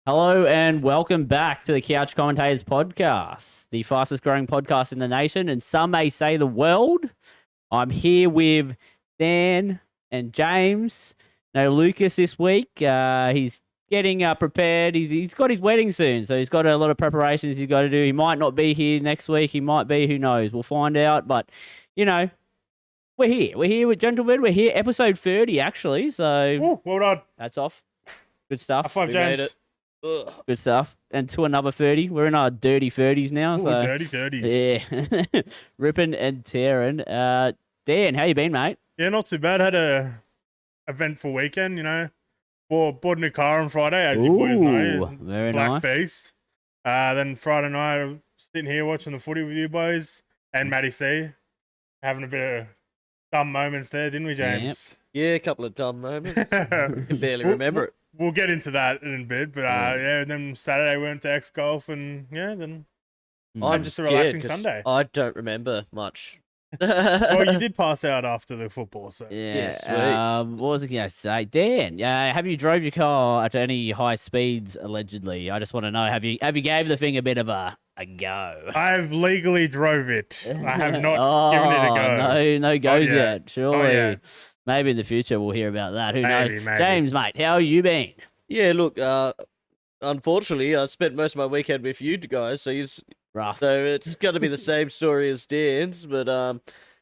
Hello and welcome back to the Couch Commentators podcast, the fastest growing podcast in the nation, and some may say the world. I'm here with Dan and James. No Lucas this week. He's getting prepared. He's got his wedding soon, so he's got a lot of preparations he's got to do. He might not be here next week. He might be. Who knows? We'll find out. But, you know, we're here. We're here with gentlemen. We're here, episode 30, actually. So, Ooh, well done. that's off. Good stuff. High five, We James. made it. Ugh. Good stuff. And to another 30. We're in our dirty 30s now. Ooh, So dirty 30s. yeah. Ripping and tearing. Dan, how you been, mate? Yeah, not too bad. Had a eventful weekend, Bought a new car on Friday, as you boys know. Very Black nice. Beast. Then Friday night, I'm sitting here watching the footy with you boys and Matty C. Having a bit of dumb moments there, didn't we, James? Yeah, a couple of dumb moments. Can barely remember it. We'll get into that in a bit, but yeah, then Saturday we went to X Golf and yeah, then I'm just just a scared relaxing 'cause Sunday. I don't remember much. Well, you did pass out after the football, so Yeah. sweet. What was I going to say? Dan, have you drove your car at any high speeds, allegedly? I just want to know, have you gave the thing a bit of a go? I've legally drove it. I have not given it a go. No goes yet. yet. Surely. yet. Maybe in the future we'll hear about that. Who knows? Maybe. James, mate, how you been? Yeah, look, unfortunately, I spent most of my weekend with you guys, so Rough. it's going to be the same story as Dan's, but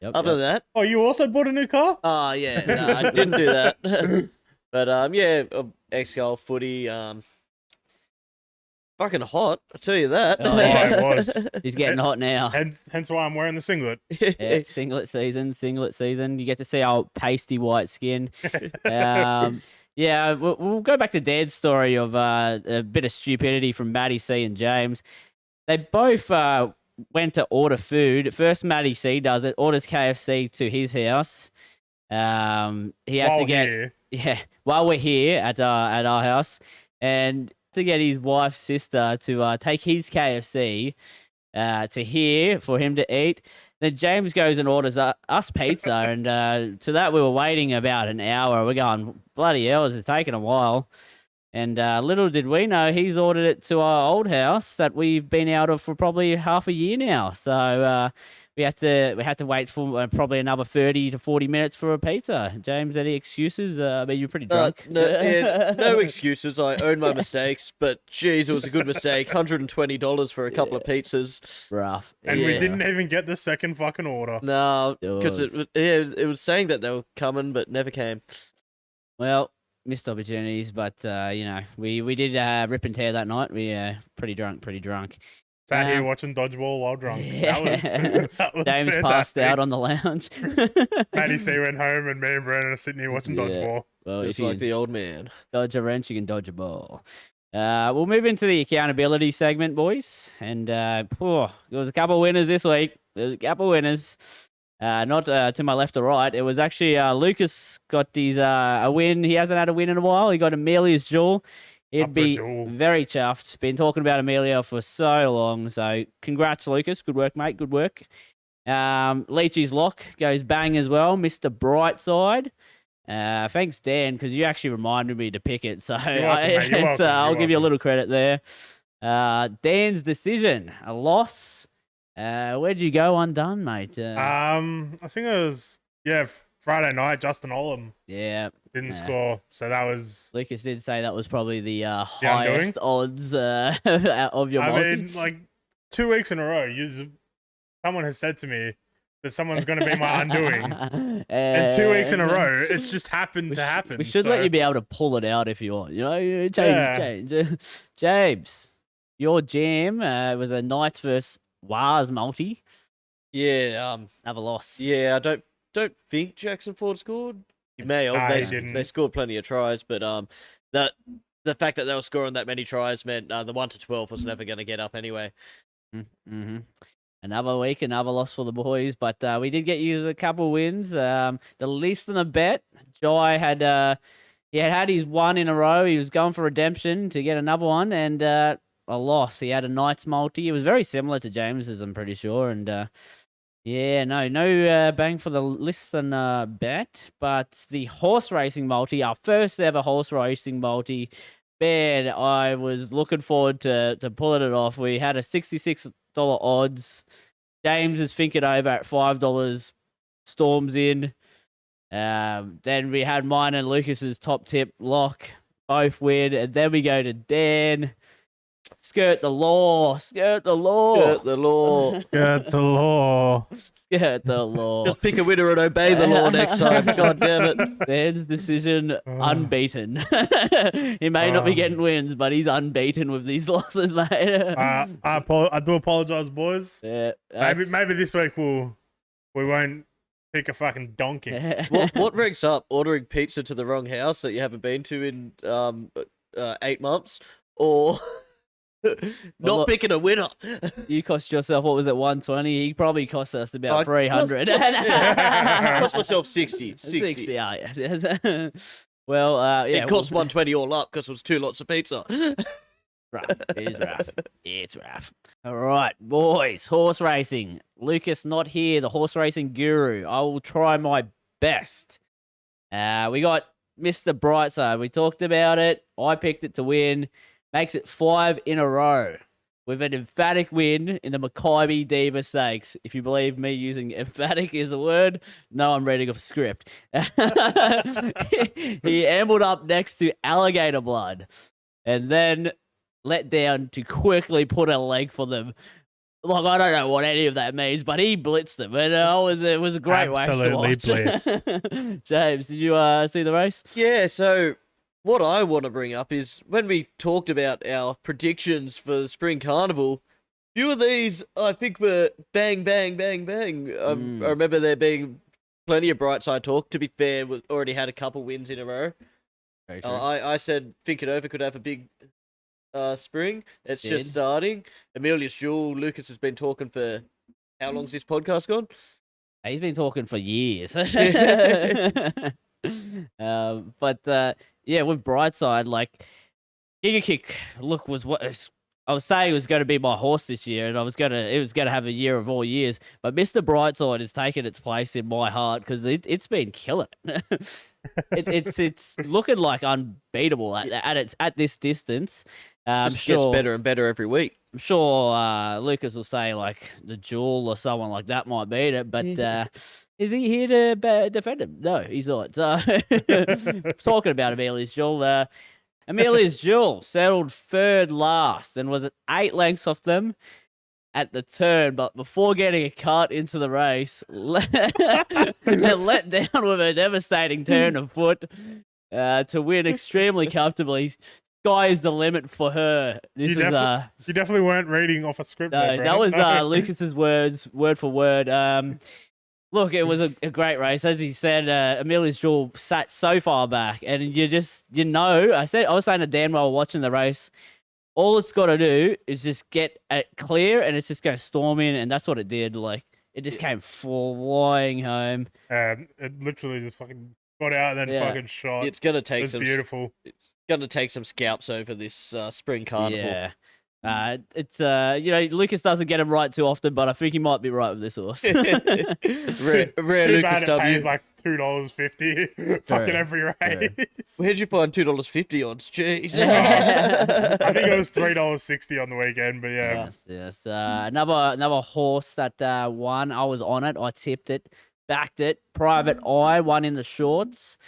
Yep, other than that, Oh, you also bought a new car? yeah, no, I didn't do that. But yeah, X-Golf footy, fucking hot, I'll tell you that. Oh, yeah, it was. He's getting hot now. Hence why I'm wearing the singlet. Yeah, singlet season. You get to see our pasty white skin. Yeah, we'll go back to Dad's story of a bit of stupidity from Matty C and James. They both went to order food. First, Matty C does it, orders KFC to his house. He had While to get here. while we're here at our house, and to get his wife's sister to take his KFC to here for him to eat. Then James goes and orders us pizza, and to that we were waiting about an hour. We're going, bloody hell, it's taking a while. And little did we know, he's ordered it to our old house that we've been out of for probably half a year now. So we had to wait for probably another 30 to 40 minutes for a pizza. James, any excuses? I mean, you're pretty drunk. No excuses. I own my mistakes, but geez, it was a good mistake. $120 for a couple of pizzas. Rough. And we Yeah. didn't even get the second fucking order. No, because Yours. it was saying that they were coming, but never came. Well, missed opportunities, but we did rip and tear that night. We pretty drunk. Sat here Um, watching dodgeball while drunk. Yeah. That was James passed fantastic. out on the lounge. Matty C went home and me and Brandon are sitting here watching Yeah. dodgeball. Well, It's if you like the old man. dodge a wrench, you can dodge a ball. We'll move into the accountability segment, boys. And there was a couple of winners this week. There's a couple of winners. Not to my left or right. It was actually Lucas got his a win. He hasn't had a win in a while. He got Amelia's jewel. He'd Upper be jewel. very chuffed. Been talking about Amelia for so long. So congrats, Lucas. Good work, mate. Good work. Leachy's lock goes bang as well. Mr. Brightside. Thanks, Dan, because you actually reminded me to pick it. So welcome, mate. You're welcome. I'll You're give you a welcome. little credit there. Dan's decision, a loss. Where'd you go undone, mate? I think it was Friday night. Justin Olam Yeah, didn't Yeah. score, so that was. Lucas did say that was probably the undoing? highest odds of your I multi. mean, like 2 weeks in a row, someone has said to me that someone's going to be my undoing. And 2 weeks in a row, it's just happened to happen. We should so. let you be able to pull it out if you want. Change. Yeah. James, your jam was a Knights versus Wars multi. Yeah, Another loss. yeah. I don't think Jackson Ford scored. He may have. Nah, they, he didn't. they scored plenty of tries, but the fact that they were scoring that many tries meant the 1 to 12 was never going to get up anyway. Mm-hmm. Another week, another loss for the boys, but we did get you a couple wins. The least in a bet, Jai had he had his one in a row. He was going for redemption to get another one, and a loss. He had a Knights multi. It was very similar to James's, I'm pretty sure, and yeah, no bang for the listen bet, but the horse racing multi, our first ever horse racing multi, man, I was looking forward to pulling it off. We had a $66 odds. James is thinking over at $5. Storms in. Then we had mine and Lucas's top tip lock, both win, and then we go to Dan. Skirt the law. Skirt the law. Skirt the law. Skirt the law. Just pick a winner and obey the law next time. God damn it. Dan's decision, unbeaten. He may not be getting wins, but he's unbeaten with these losses, mate. I do apologize, boys. Yeah, Maybe this week we won't pick a fucking donkey. What ranks up? Ordering pizza to the wrong house that you haven't been to in 8 months, or not look, picking a winner? You cost yourself, what was it, 120? He probably cost us about 300. Cost myself 60. 60, yeah. Well, yeah. It cost 120 all up because it was 2 lots of pizza. Rough. It is rough. It's rough. All right, boys. Horse racing. Lucas not here, the horse racing guru. I will try my best. We got Mr. Brightside. We talked about it. I picked it to win. Makes it 5 in a row with an emphatic win in the Mackay Diva Stakes. If you believe me using emphatic is a word, no, I'm reading off a script. He ambled up next to Alligator Blood and then let down to quickly put a leg for them. Like, I don't know what any of that means, but he blitzed them, and it was a great race to watch. Blitzed. James, did you see the race? Yeah, so what I want to bring up is when we talked about our predictions for the Spring Carnival, a few of these I think were bang, bang, bang, bang. I remember there being plenty of bright side talk. To be fair, we already had a couple wins in a row. Very true. I said Think It Over could have a big spring. It's just starting. Amelia's Jewel, Lucas has been talking for how long's this podcast gone? He's been talking for years. But yeah, with Brightside, like Giga Kick, look, was what I was saying was going to be my horse this year, and it was going to have a year of all years. But Mr. Brightside has taken its place in my heart because it's been killing it. It's looking like unbeatable at this distance. Gets better and better every week. I'm sure Lucas will say like the Jewel or someone like that might beat it, but is he here to defend him? No, he's not. So talking about Amelia's Jewel, Amelia's Jewel settled third last and was at 8 lengths off them at the turn, but before getting a cut into the race, let down with a devastating turn of foot to win extremely comfortably. Sky is the limit for her. You definitely weren't reading off a script. No, there, that was Lucas's words, word for word. Look, it was a great race. As he said, Amelia's Jewel sat so far back, and I was saying to Dan while watching the race, all it's got to do is just get it clear, and it's just going to storm in, and that's what it did. Like, it just came flying home. It literally just fucking got out and then fucking shot. It's gonna take beautiful. It's gonna take some scalps over this Spring Carnival. Yeah. It's Lucas doesn't get him right too often, but I think he might be right with this horse. rare Lucas It W. pays like $2.50 fucking every race. Where'd you find $2.50 odds? Jeez. I think it was $3.60 on the weekend, but yeah. Yes. Another horse that won. I was on it. I tipped it, backed it. Private Eye won in the shorts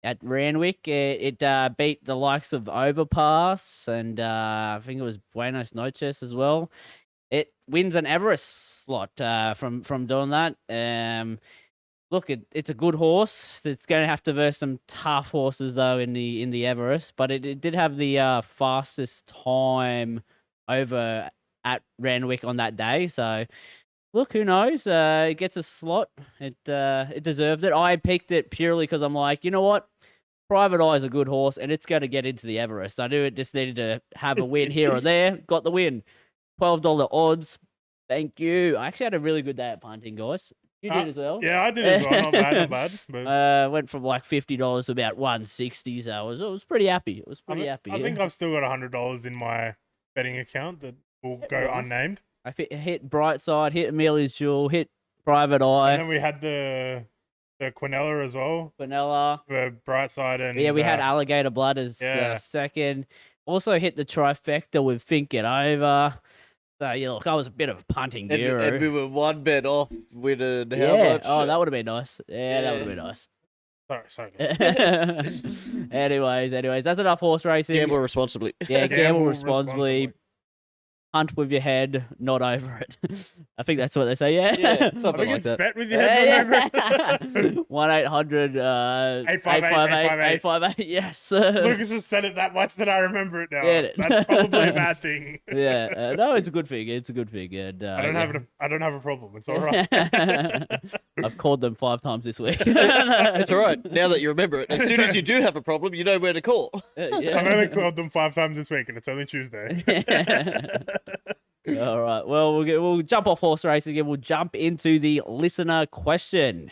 at Randwick. It beat the likes of Overpass and I think it was Buenos Noches as well. It wins an Everest slot from doing that. Look, it's a good horse. It's going to have to verse some tough horses though in the Everest, but it did have the fastest time over at Randwick on that day. So look, who knows? It gets a slot. It deserved it. I picked it purely because I'm like, you know what? Private Eye is a good horse, and it's going to get into the Everest. I knew it just needed to have a win here or there. Got the win. $12 odds. Thank you. I actually had a really good day at punting, guys. You did as well. Yeah, I did as well. Not bad. But... went from like $50 to about $160, so I was pretty happy. I think I've still got $100 in my betting account that will go unnamed. I hit Brightside, hit Amelia's Jewel, hit Private Eye. And then we had the Quinella as well. Quinella. For Brightside and... Yeah, we had Alligator Blood as Yeah. second. Also hit the trifecta with Think It Over. So, yeah, look, I was a bit of a punting guru. And we were one bet off winning how yeah. much? Oh, that would have been nice. Yeah, that would have Yeah. been nice. Sorry. anyways, that's enough horse racing. Gamble responsibly. Yeah, gamble Gamble responsibly. Hunt with your head, not over it. I think that's what they say. Yeah, Yeah, I something think like it's that. bet with your head not over it. 1-800 858. Yes. Lucas has said it that much that I remember it now. Yeah. That's probably a bad thing. yeah. No, it's a good thing. It's a good thing. And, I don't have a problem. It's all right. I've called them 5 times this week. It's all right. Now that you remember it, as soon as you do have a problem, you know where to call. Yeah. I've only called them 5 times this week, and it's only Tuesday. All right. Well, we'll jump off horse racing and we'll jump into the listener question.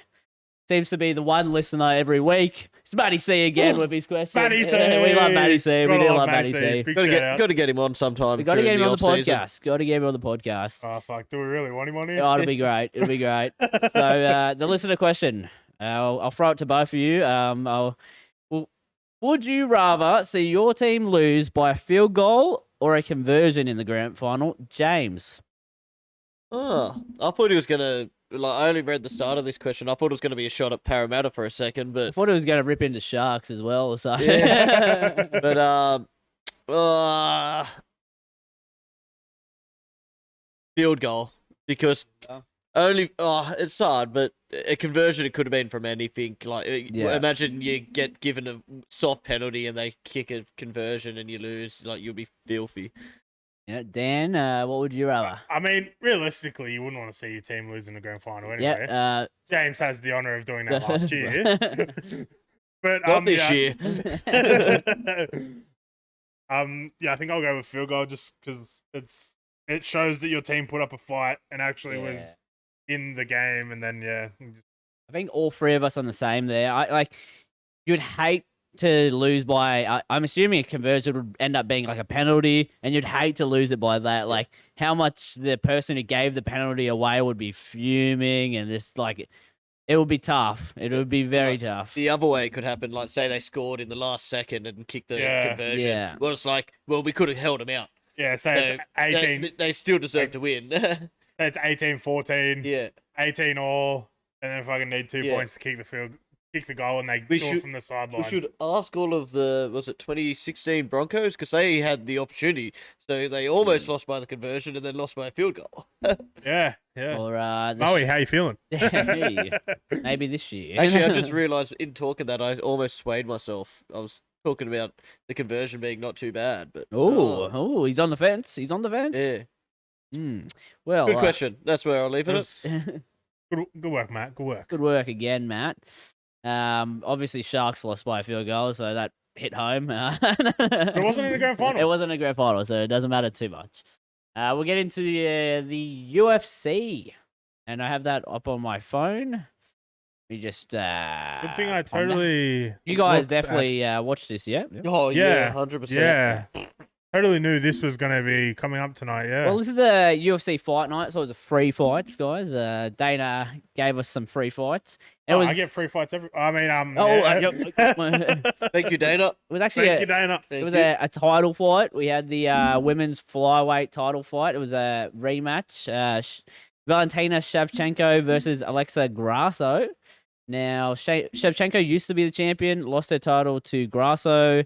Seems to be the one listener every week. It's Matty C again with his question. Matty C. We love Matty C. We Gotta do love love Matty C. Big shout out. Got to get him on sometime. We got to get him on the off-season. podcast. Got to get him on the podcast. Oh, fuck. Do we really want him on here? Oh, it'll be great. It'll be great. So the listener question. I'll throw it to both of you. Would you rather see your team lose by a field goal or a conversion in the grand final? James. Oh, I thought he was gonna. I only read the start of this question. I thought it was gonna be a shot at Parramatta for a second, I but thought it was going to rip into Sharks as well. So yeah. Field goal because it's hard, but a conversion it could have been from anything. Like imagine you get given a soft penalty and they kick a conversion and you lose. Like you'll be filthy. Yeah, Dan, what would you rather? I mean, realistically, you wouldn't want to see your team lose in the grand final anyway. Yeah, James has the honour of doing that last year. But Not this year. I think I'll go with field goal just because it shows that your team put up a fight and actually was in the game, and then I think all three of us on the same there. You'd hate to lose by. I'm assuming a conversion would end up being like a penalty, and you'd hate to lose it by that. Like how much the person who gave the penalty away would be fuming, and just like it would be tough. It would be very tough. The other way it could happen, like say they scored in the last second and kicked the conversion. Yeah. Well, it's like, we could have held them out. Yeah, say it's 18. They still deserve to win. It's 18-14. Yeah. 18 all, and then fucking need 2 points to kick the goal, and they do it from the sideline. We should ask all of the 2016 Broncos because they had the opportunity, so they almost lost by the conversion and then lost by a field goal. Yeah. Or Moe, how you feeling? maybe this year. Actually, I just realised in talking that I almost swayed myself. I was talking about the conversion being not too bad, but oh, he's on the fence. He's on the fence. Yeah. Well, good question. That's where I'll leave it. Good work, Matt. Good work. Good work again, Matt. Obviously, Sharks lost by a field goal, so that hit home. It wasn't in the grand final. It wasn't a grand final, so it doesn't matter too much. We'll get into the UFC, and I have that up on my phone. We just good thing I totally. You guys definitely watched this, yeah? Oh yeah, 100%. Yeah. Totally knew this was going to be coming up tonight, yeah. Well, this is a UFC fight night, so it was a free fights, guys. Dana gave us some free fights. I get free fights every... I mean, Thank you, Dana. It was actually Thank you, Dana. It was a title fight. We had the women's flyweight title fight. It was a rematch. Valentina Shevchenko versus Alexa Grasso. Now, Shevchenko used to be the champion, lost her title to Grasso.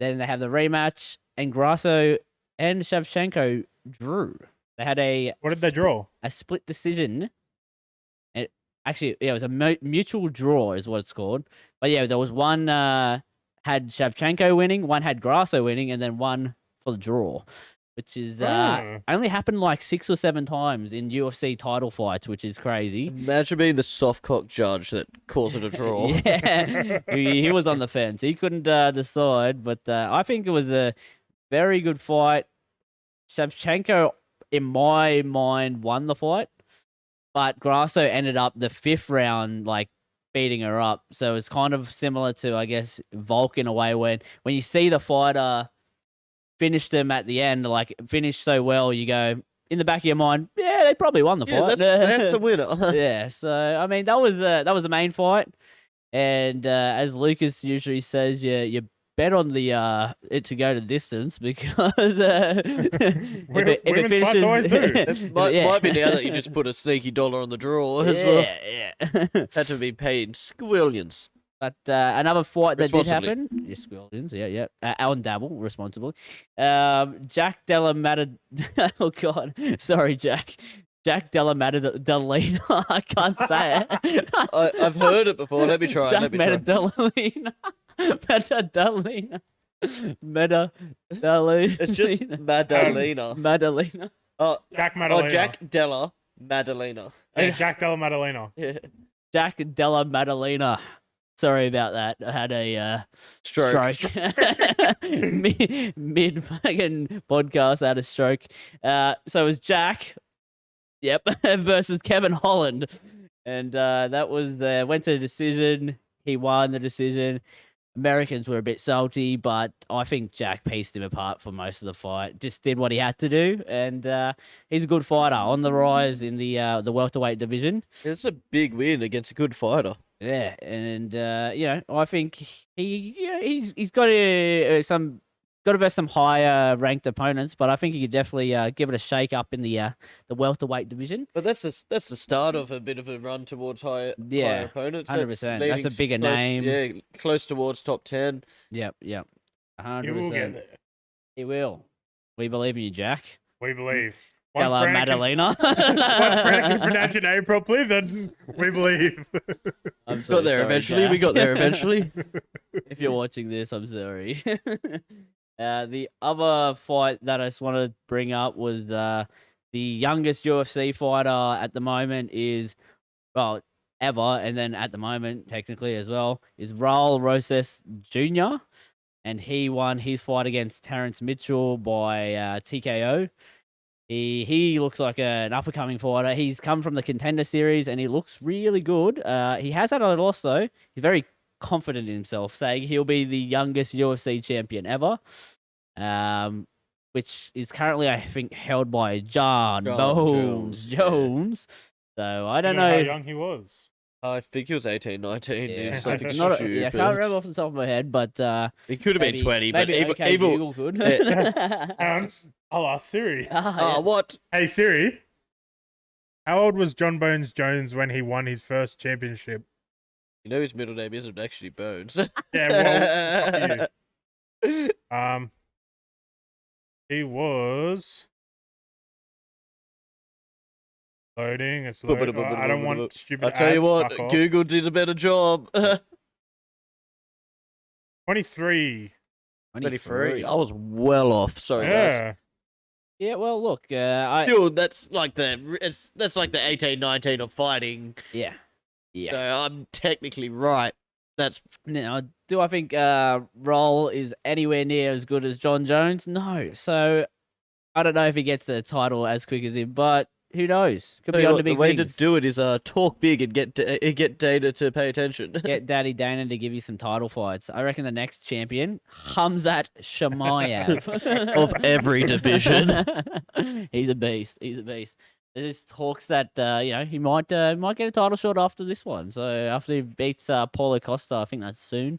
Then they have the rematch, and Grasso and Shevchenko drew. They had a... What did they draw? A split decision. It was a mutual draw is what it's called. But yeah, there was one had Shevchenko winning, one had Grasso winning, and then one for the draw, which is only happened like 6 or 7 times in UFC title fights, which is crazy. Imagine being the softcock judge that calls it a draw. Yeah, he was on the fence. He couldn't decide, but I think it was a very good fight. Shevchenko, in my mind, won the fight. But Grasso ended up the 5th round, like, beating her up. So it's kind of similar to, I guess, Volk in a way when you see the fighter finish them at the end, like, finish so well, you go, in the back of your mind, yeah, they probably won the fight. That's a winner. Yeah, so, I mean, that was the main fight. And as Lucas usually says, your bet on the it to go to distance because if it Women's fights finishes, always do. It might be now that you just put a sneaky dollar on the draw as well. yeah. Had to be paid squillions. But another fight that did Responsibly. happen. Yes, Squillions, yeah. Alan Dabble, responsibly. Jack Della oh, God. Sorry, Jack. Jack Della Maddalena. I can't say it. I've heard it before. Let me try. Jack Let me try. Maddalena. Maddalena. It's just Madalena. Madalena. Oh, Jack Madalena. Jack Della Madalena. Yeah, Jack Della Maddalena. Yeah. Jack Della Maddalena. Sorry about that. I had a Stroke. mid fucking podcast. I had a stroke. So it was Jack, yep, versus Kevin Holland, and that was went to the decision. He won the decision. Americans were a bit salty, but I think Jack pieced him apart for most of the fight. Just did what he had to do, and he's a good fighter on the rise in the welterweight division. It's a big win against a good fighter. Yeah, and I think he's got to verse some higher ranked opponents, but I think he could definitely give it a shake up in the welterweight division. But that's the start of a bit of a run towards higher opponents. 100%. That's leading a bigger close, name. Yeah, close towards top 10. Yep, 100%. You will get there. He will. We believe in you, Jack. We believe. Hello, Brandon Madalena. Once Brandon can pronounce your name properly, then we believe. I'm so Got there sorry, eventually. We Jack. got there eventually. If you're watching this, I'm sorry. The other fight that I just want to bring up was the youngest UFC fighter at the moment is, well, ever, and then at the moment, technically as well, is Raul Rosas Jr., and he won his fight against Terrence Mitchell by TKO. He looks like an up-and-coming fighter. He's come from the Contender Series, and he looks really good. He has had a loss, though. He's very confident in himself, saying he'll be the youngest UFC champion ever, which is currently, I think, held by John Bones Jones. So I don't know how young he was. I think he was 18, 19. He was something I stupid. can't remember off the top of my head, but He could have been 20, but maybe okay, evil. Google could. I'll ask Siri. What? Hey Siri, how old was John Bones Jones when he won his first championship? You know his middle name isn't actually Bones. Yeah, well, fuck you. He was loading. It's loading. I don't want stupid I'll tell you ads, what, fuck off. Google did a better job. 23. 23. I was well off. Sorry, guys. Yeah. Yeah, well, look, Still, that's like the 18, 19 of fighting. yeah. So I'm technically right. That's Now, do I think Roll is anywhere near as good as John Jones? No. So I don't know if he gets the title as quick as him, but who knows? Could be on to the big way things. to do it is talk big and get Data to pay attention. Get Daddy Dana to give you some title fights. I reckon the next champion, Hamzat Shamayev. Of every division. He's a beast. There's talks that he might get a title shot after this one. So after he beats Paulo Costa, I think that's soon.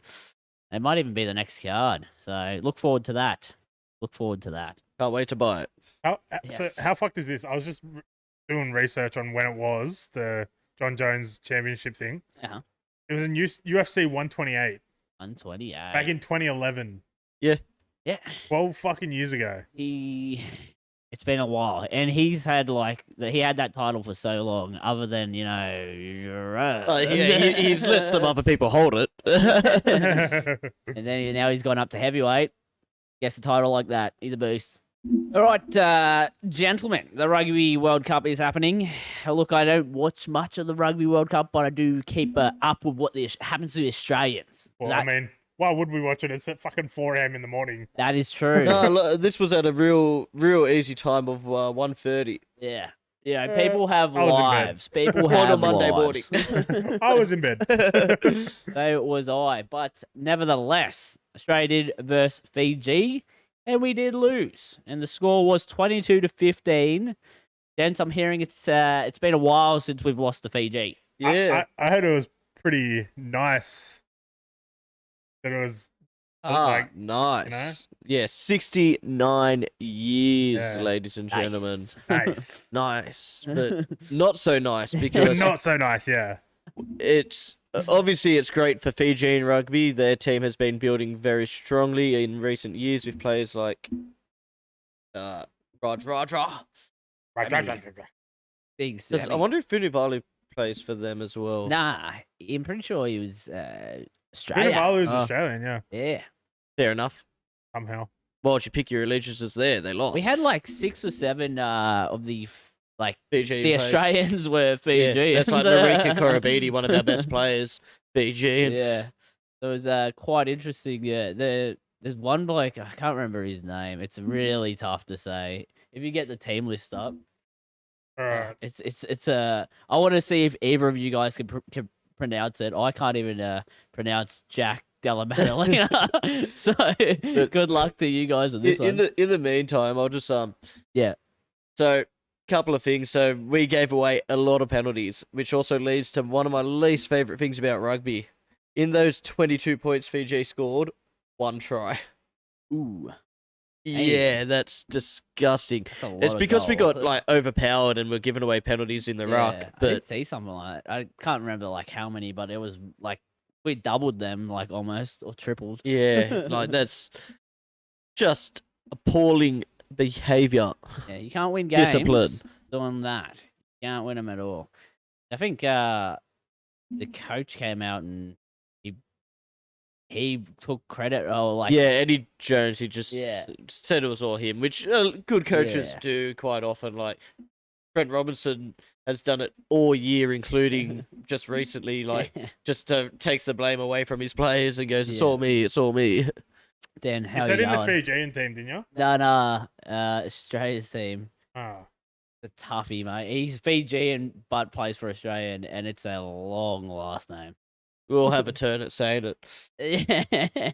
It might even be the next card. So look forward to that. Can't wait to buy it. So how fucked is this? I was just doing research on when it was, the John Jones championship thing. Uh-huh. It was in UFC 128. 128. Back in 2011. Yeah. 12 fucking years ago. It's been a while, and he's had he had that title for so long. Other than He's let some other people hold it. and then now he's gone up to heavyweight. Gets the title like that. He's a beast. All right, gentlemen, the Rugby World Cup is happening. Look, I don't watch much of the Rugby World Cup, but I do keep up with what happens to the Australians. Well, I mean, why would we watch it? It's at fucking 4 a.m. in the morning. That is true. No, look, this was at a real easy time of 1:30. Yeah. People have I was in bed. lives. People have on a Monday lives. morning. I was in bed. So was I. But nevertheless, Australia did versus Fiji, and we did lose. And the score was 22-15. Gents, I'm hearing it's been a while since we've lost to Fiji. Yeah. I heard it was pretty nice. That it was Like, nice. Yeah, 69 years, Yeah. ladies and gentlemen. nice. Nice, but not so nice because Not so nice, yeah. it's obviously it's great for Fijian rugby. Their team has been building very strongly in recent years with players like Raj Raja. Big I Sammy. wonder if Funivalu plays for them as well. Nah, I'm pretty sure he was Australia. Vunivalu's Oh. Australian, yeah. Yeah. Fair enough. Somehow. Why would you pick your allegiances there? They lost. We had like 6 or 7 of the Fiji. the Australians were Fijians. Yeah, that's like Marika Korobidi, one of our best players. Fijian. Yeah. So it was quite interesting. Yeah. There's one bloke, I can't remember his name. It's really tough to say. If you get the team list up, Alright. it's I want to see if either of you guys can pronounce it. I can't even pronounce Jack Della Maddalena. So good luck to you guys on this one. In the meantime, I'll just Yeah. So couple of things. So we gave away a lot of penalties, which also leads to one of my least favorite things about rugby. In those 22 points Fiji scored, 1 try. Ooh. Yeah, that's disgusting. That's a lot It's of because we goals. got like overpowered and we're giving away penalties in the ruck. I But did see something like that. I can't remember like how many, but it was like we doubled them like almost or tripled. yeah, like that's just appalling behavior. Yeah, you can't win games Discipline. doing that. You can't win them at all. I think the coach came out and he took credit. Oh, like Yeah, Eddie Jones, he just Yeah. said it was all him, which good coaches Yeah. do quite often. Like Brent Robinson has done it all year, including just recently. Like just takes the blame away from his players and goes, "It's Yeah. all me. It's all me." Dan, You how said you in the going? Fijian team, didn't you? No, Australia's team. Ah. The toughie, mate. He's Fijian but plays for Australia, and it's a long last name. We'll have a turn at saying it. Yeah.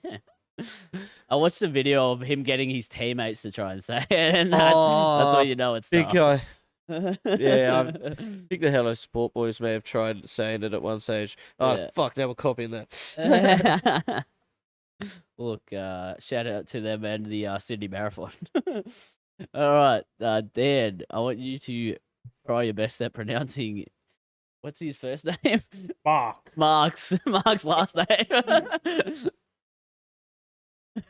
I watched a video of him getting his teammates to try and say it, and that's Oh, why you know it's Big tough. guy. Yeah, I think the Hello Sport Boys may have tried saying it at one stage. Oh, Yeah. fuck, now we're copying that. Look, shout out to them and the Sydney Marathon. All right, Dan, I want you to try your best at pronouncing. What's his first name? Mark. Mark's last name.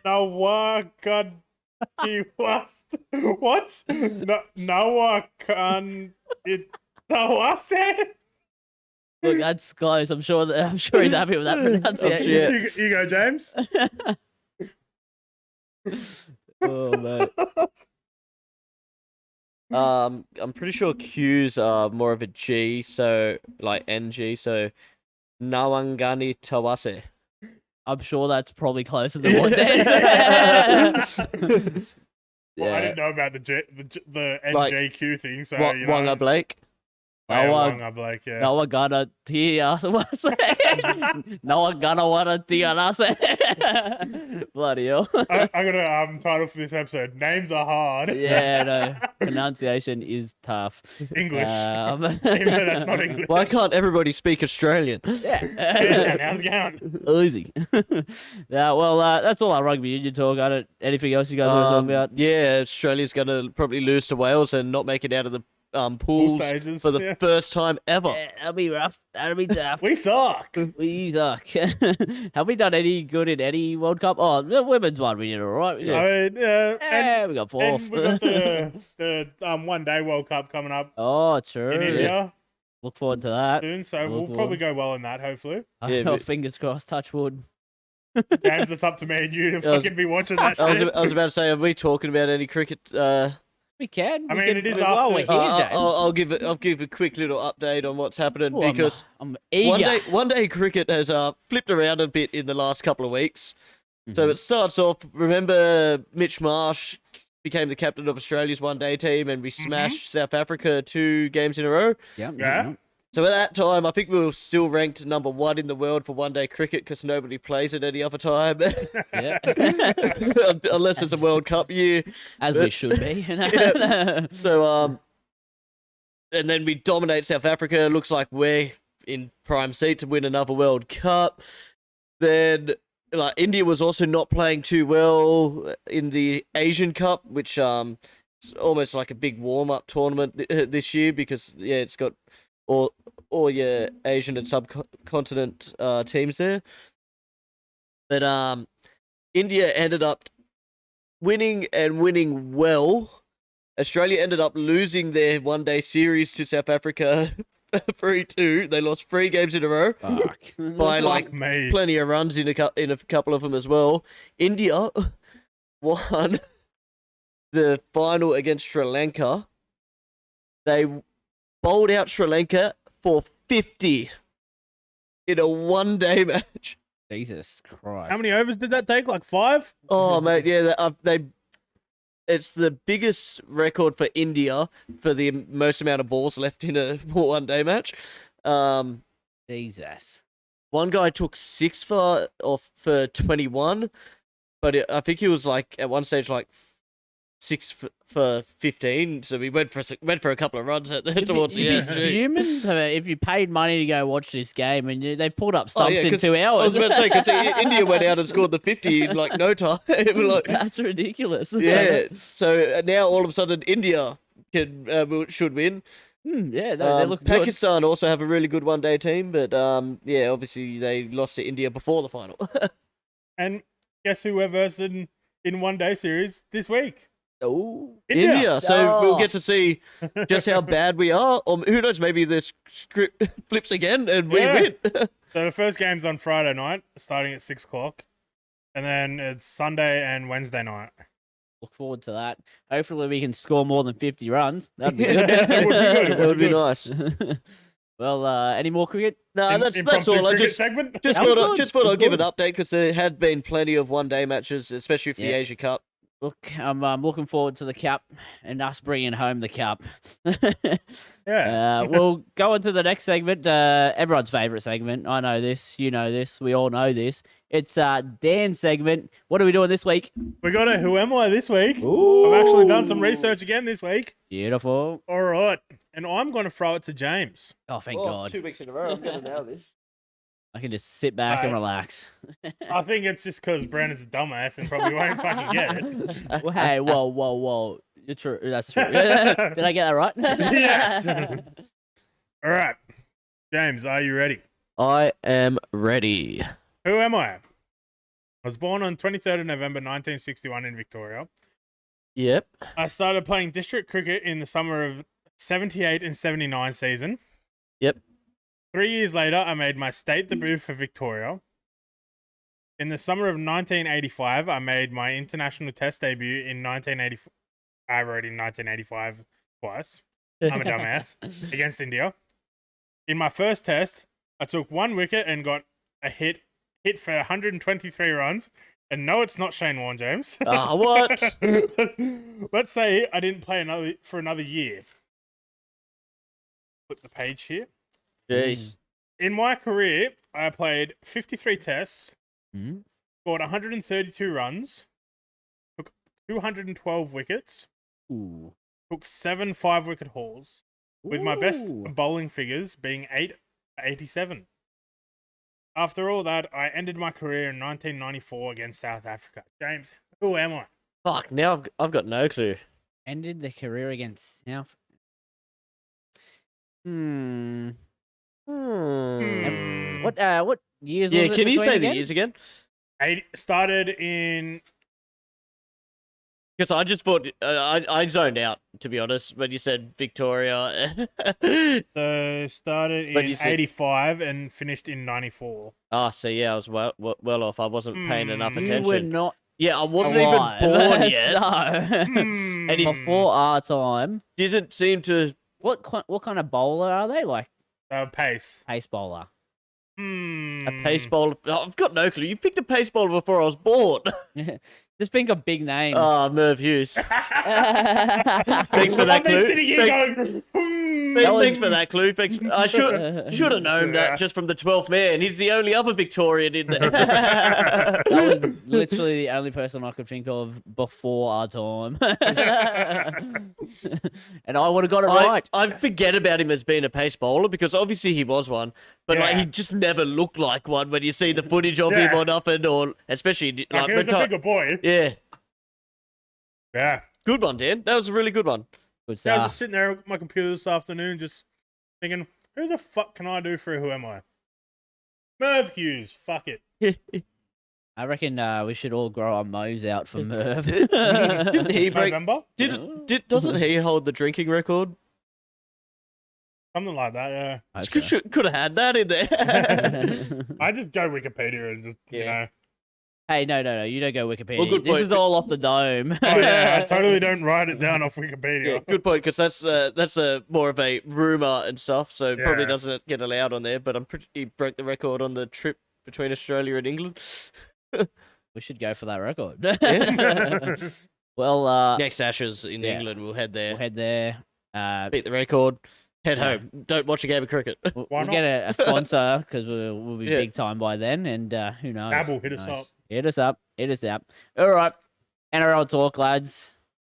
Noah God he was what? No, Noah can it Tawase? Look, that's close. I'm sure he's happy with that pronunciation. Yeah. You go, James. Oh man. I'm pretty sure Q's are more of a G, so like NG, so Nawangani Tawase. I'm sure that's probably closer than what Dan said. Well, I Yeah. didn't know about the Like, NJQ thing, so Wa- you know. Wanga Blake. Yeah, No one- Wanga Blake, yeah. No one gonna tia No one gonna wanna tia Bloody hell. I got a title for this episode. Names are hard. Yeah, no. Pronunciation is tough. English. Um, Even though that's not English. Why can't everybody speak Australian? Yeah, Yeah. how's it going? Easy. Yeah, well, that's all our rugby union talk. I don't. Anything else you guys want to talk about? Yeah, Australia's gonna probably lose to Wales and not make it out of the All pools stages. for the yeah. first time ever. Yeah, that'll be rough. That'll be tough. We suck. We suck. Have we done any good in any World Cup? Oh, the women's one we did all right. I mean, yeah, Yeah, we got and fourth. we got the one day World Cup coming up Oh, true. in India Look forward to that. soon, so Look we'll forward. probably go well in that. Hopefully, Yeah, but- Fingers crossed. Touch wood. James, it's up to me and you to I was- fucking be watching that I shit. was about to say, are we talking about any cricket? We can. I we mean, can, it is while after- we're here, James. I'll give a quick little update on what's happening Oh, because I'm eager. one day cricket has flipped around a bit in the last couple of weeks. So Mhm. it starts off. Remember, Mitch Marsh became the captain of Australia's one day team, and we smashed South Africa 2 games in a row. Yeah. So at that time, I think we were still ranked number 1 in the world for one day cricket because nobody plays it any other time, Yeah. unless it's a World Cup year. As we should be. Yeah. So and then we dominate South Africa. Looks like we're in prime seat to win another World Cup. Then like India was also not playing too well in the Asian Cup, which it's almost like a big warm-up tournament this year because it's got all your Asian and subcontinent teams there. But India ended up winning and winning well. Australia ended up losing their one-day series to South Africa 3-2. They lost 3 games in a row by like plenty of runs in a couple of them as well. India won the final against Sri Lanka. They bowled out Sri Lanka for 50 in a one-day match. Jesus Christ. How many overs did that take? Like 5? Oh, mate, yeah, it's the biggest record for India for the most amount of balls left in a one-day match. Jesus. One guy took 6 for 21, but I think he was like at one stage like 6 for 15. So we went for a couple of runs towards the end. Human, if you paid money to go watch this game and they pulled up stumps in 2 hours. I was about to say because India went out and scored the 50 in like no time. Like, that's ridiculous. Yeah. So now all of a sudden India should win. Yeah, they look good. Pakistan also have a really good one-day team, but obviously they lost to India before the final. And guess who we're versing in one-day series this week? Oh, India. So we'll get to see just how bad we are, or who knows, maybe the script flips again and we win. So the first game's on Friday night, starting at 6 o'clock, and then it's Sunday and Wednesday night. Look forward to that. Hopefully we can score more than 50 runs. That'd be good. It would be good. That would be nice. Well, any more cricket? No, that's all. I just thought I'd give an update because there had been plenty of one-day matches, especially for the Asia Cup. Look, I'm looking forward to the cup and us bringing home the cup. Yeah. We'll go on to the next segment. Everyone's favourite segment. I know this. You know this. We all know this. It's Dan's segment. What are we doing this week? We got a Who Am I this week. Ooh. I've actually done some research again this week. Beautiful. All right. And I'm going to throw it to James. Oh, thank God. 2 weeks in a row. I'm going to nail this. I can just sit back and relax. I think it's just because Brandon's a dumbass and probably won't fucking get it. Well, hey, whoa. You're true. That's true. Did I get that right? Yes. All right. James, are you ready? I am ready. Who am I? I was born on 23rd of November 1961 in Victoria. Yep. I started playing district cricket in the summer of 78 and 79 season. Yep. 3 years later, I made my state debut for Victoria. In the summer of 1985, I made my international test debut in 1984. I wrote in 1985 twice. I'm a dumbass. Against India. In my first test, I took 1 wicket and got a hit for 123 runs. And no, it's not Shane Warne, James. What? Let's say I didn't play for another year. Flip the page here. Jeez. In my career, I played 53 tests, scored 132 runs, took 212 wickets, took 7 5-wicket hauls, with my best bowling figures being 887. After all that, I ended my career in 1994 against South Africa. James, who am I? Fuck, now I've got no clue. Ended the career against South. What years was it? Yeah, can you say again? the years again? Started in... Because I just thought, I zoned out, to be honest, when you said Victoria. So started in 85 and finished in 94. So yeah, I was well off. I wasn't paying enough attention. You were not. Yeah, I wasn't alive. even born yet. So, And he before our time. didn't seem to... What kind of bowler are they? Like Pace. pace bowler. A pace bowler. I've got no clue. You picked a pace bowler before I was born. Just think of big names. Merv Hughes. Thanks for that clue. Thanks for that clue. Thanks. I should have known that just from the 12th man. He's the only other Victorian in there. That was literally the only person I could think of before our time. And I would have got it right. I forget about him as being a pace bowler because obviously he was one, but like Yeah. he just never looked like one when you see the footage of him Yeah. or nothing, or especially Like, he was a bigger boy. Yeah, Yeah. good one, Dan. That was a really good one. Good Yeah, I was stuff. just sitting there at my computer this afternoon, just thinking, who the fuck can I do for Who Am I? Merv Hughes. Fuck it. I reckon we should all grow our mows out for Merv. Didn't he break? November? Doesn't he hold the drinking record? Something like that, yeah. Okay. Could have had that in there. I just go Wikipedia and just, you Yeah. know. Hey, no. You don't go Wikipedia. Well, good This point. is all off the dome. Oh, yeah, I totally don't write it down off Wikipedia. Yeah, good point, because that's more of a rumor and stuff, so it probably Yeah. doesn't get allowed on there. But I'm pretty he broke the record on the trip between Australia and England. We should go for that record. Yeah. Well, Next Ashes in yeah. England, we'll head there, we'll head there. beat the record, head Yeah. home. Don't watch a game of cricket. We'll Why get a sponsor because we'll be Yeah. big time by then, and who knows? Dabble, hit Who us knows? up. Hit us up. Hit us up. All right, NRL talk, lads.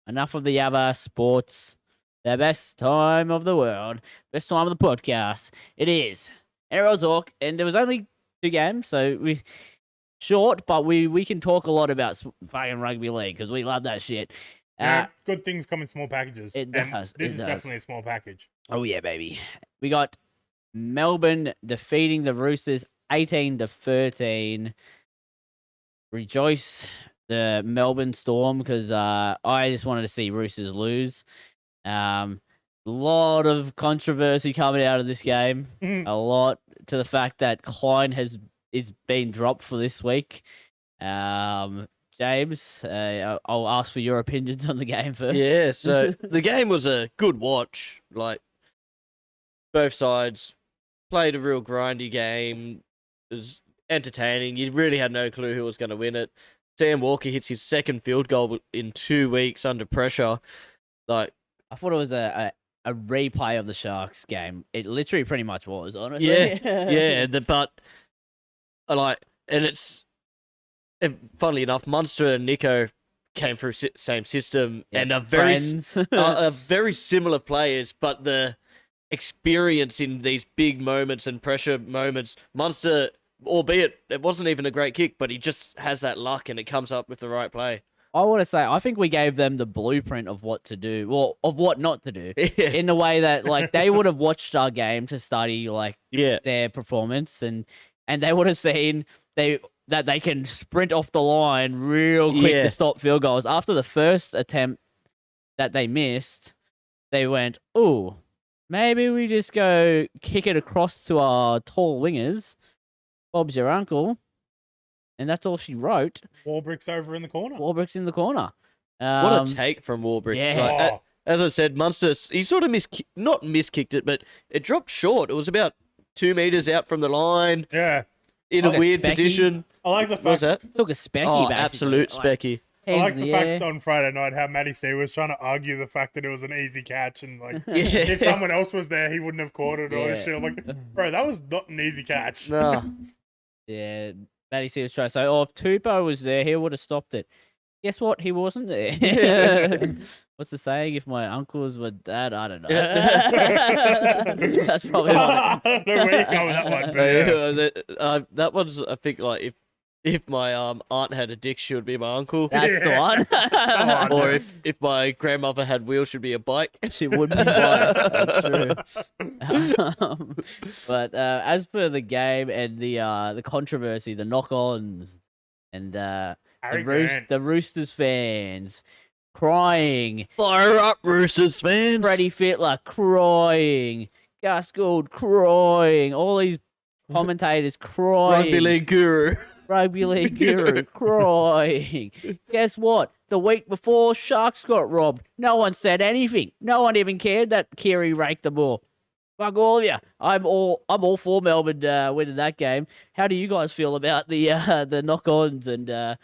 Enough of the other sports. The best time of the world, best time of the podcast. It is NRL talk, and there was only 2 games, so we short, but we can talk a lot about fucking rugby league because we love that shit. Yeah, good things come in small packages. It and does, This it is does. definitely a small package. Oh yeah, baby. We got Melbourne defeating the Roosters 18-13. Rejoice the Melbourne Storm because I just wanted to see Roosters lose. Lot of controversy coming out of this game. A lot to the fact that Klein is being dropped for this week. James, I'll ask for your opinions on the game first. Yeah, so the game was a good watch. Like, both sides played a real grindy game. It was entertaining. You really had no clue who was going to win it. Sam Walker hits his second field goal in 2 weeks under pressure. Like, I thought it was a replay of the Sharks game. It literally pretty much was, honestly. yeah, but funnily enough, Munster and Nico came through same system Yeah, and are friends. are very similar players, but the experience in these big moments and pressure moments, Munster, albeit it wasn't even a great kick, but he just has that luck and it comes up with the right play. I want to say, I think we gave them the blueprint of what to do, well, of what not to do, Yeah. in the way that, like, they would have watched our game to study, like, Yeah. their performance, and they would have seen that they can sprint off the line real quick Yeah. to stop field goals. After the first attempt that they missed, they went, "Ooh, maybe we just go kick it across to our tall wingers. Bob's your uncle." And that's all she wrote. Warbrick's over in the corner. Warbrick's in the corner. What a take from Warbrick. yeah. Like, Oh, as I said, Munster, he sort of not miskicked it, but it dropped short. It was about 2 meters out from the line yeah. in Like a a weird specky. position. I like the What was fact. that? Took a specky, Oh, basically. absolute Like, specky. I hands like in the the fact air. on Friday night how Matty C was trying to argue the fact that it was an easy catch and like Yeah. if someone else was there he wouldn't have caught it or Yeah. this shit. I'm like, bro, that was not an easy catch. Nah. Yeah, Matty C was trying to say, oh, if Tupou was there, he would have stopped it. Guess what? He wasn't there. What's the saying? If my uncles were dad, I don't know. That's probably I what don't know where you go with that one, but yeah. That one's, I think, like, if my aunt had a dick, she would be my uncle. That's the Yeah. one. That's the one. Or if my grandmother had wheels, she'd be a bike. She would be right. That's true. But as for the game and the controversy, the knock-ons, and Harry Grant. the Roosters fans crying, Fire up, Roosters fans! Freddie Fittler crying, Gus Gould crying, all these commentators crying, Rugby league guru. Rugby league guru crying. Guess what? The week before, Sharks got robbed. No one said anything. No one even cared that Kiri raked the ball. Fuck all of you. I'm all for Melbourne winning that game. How do you guys feel about the knock-ons and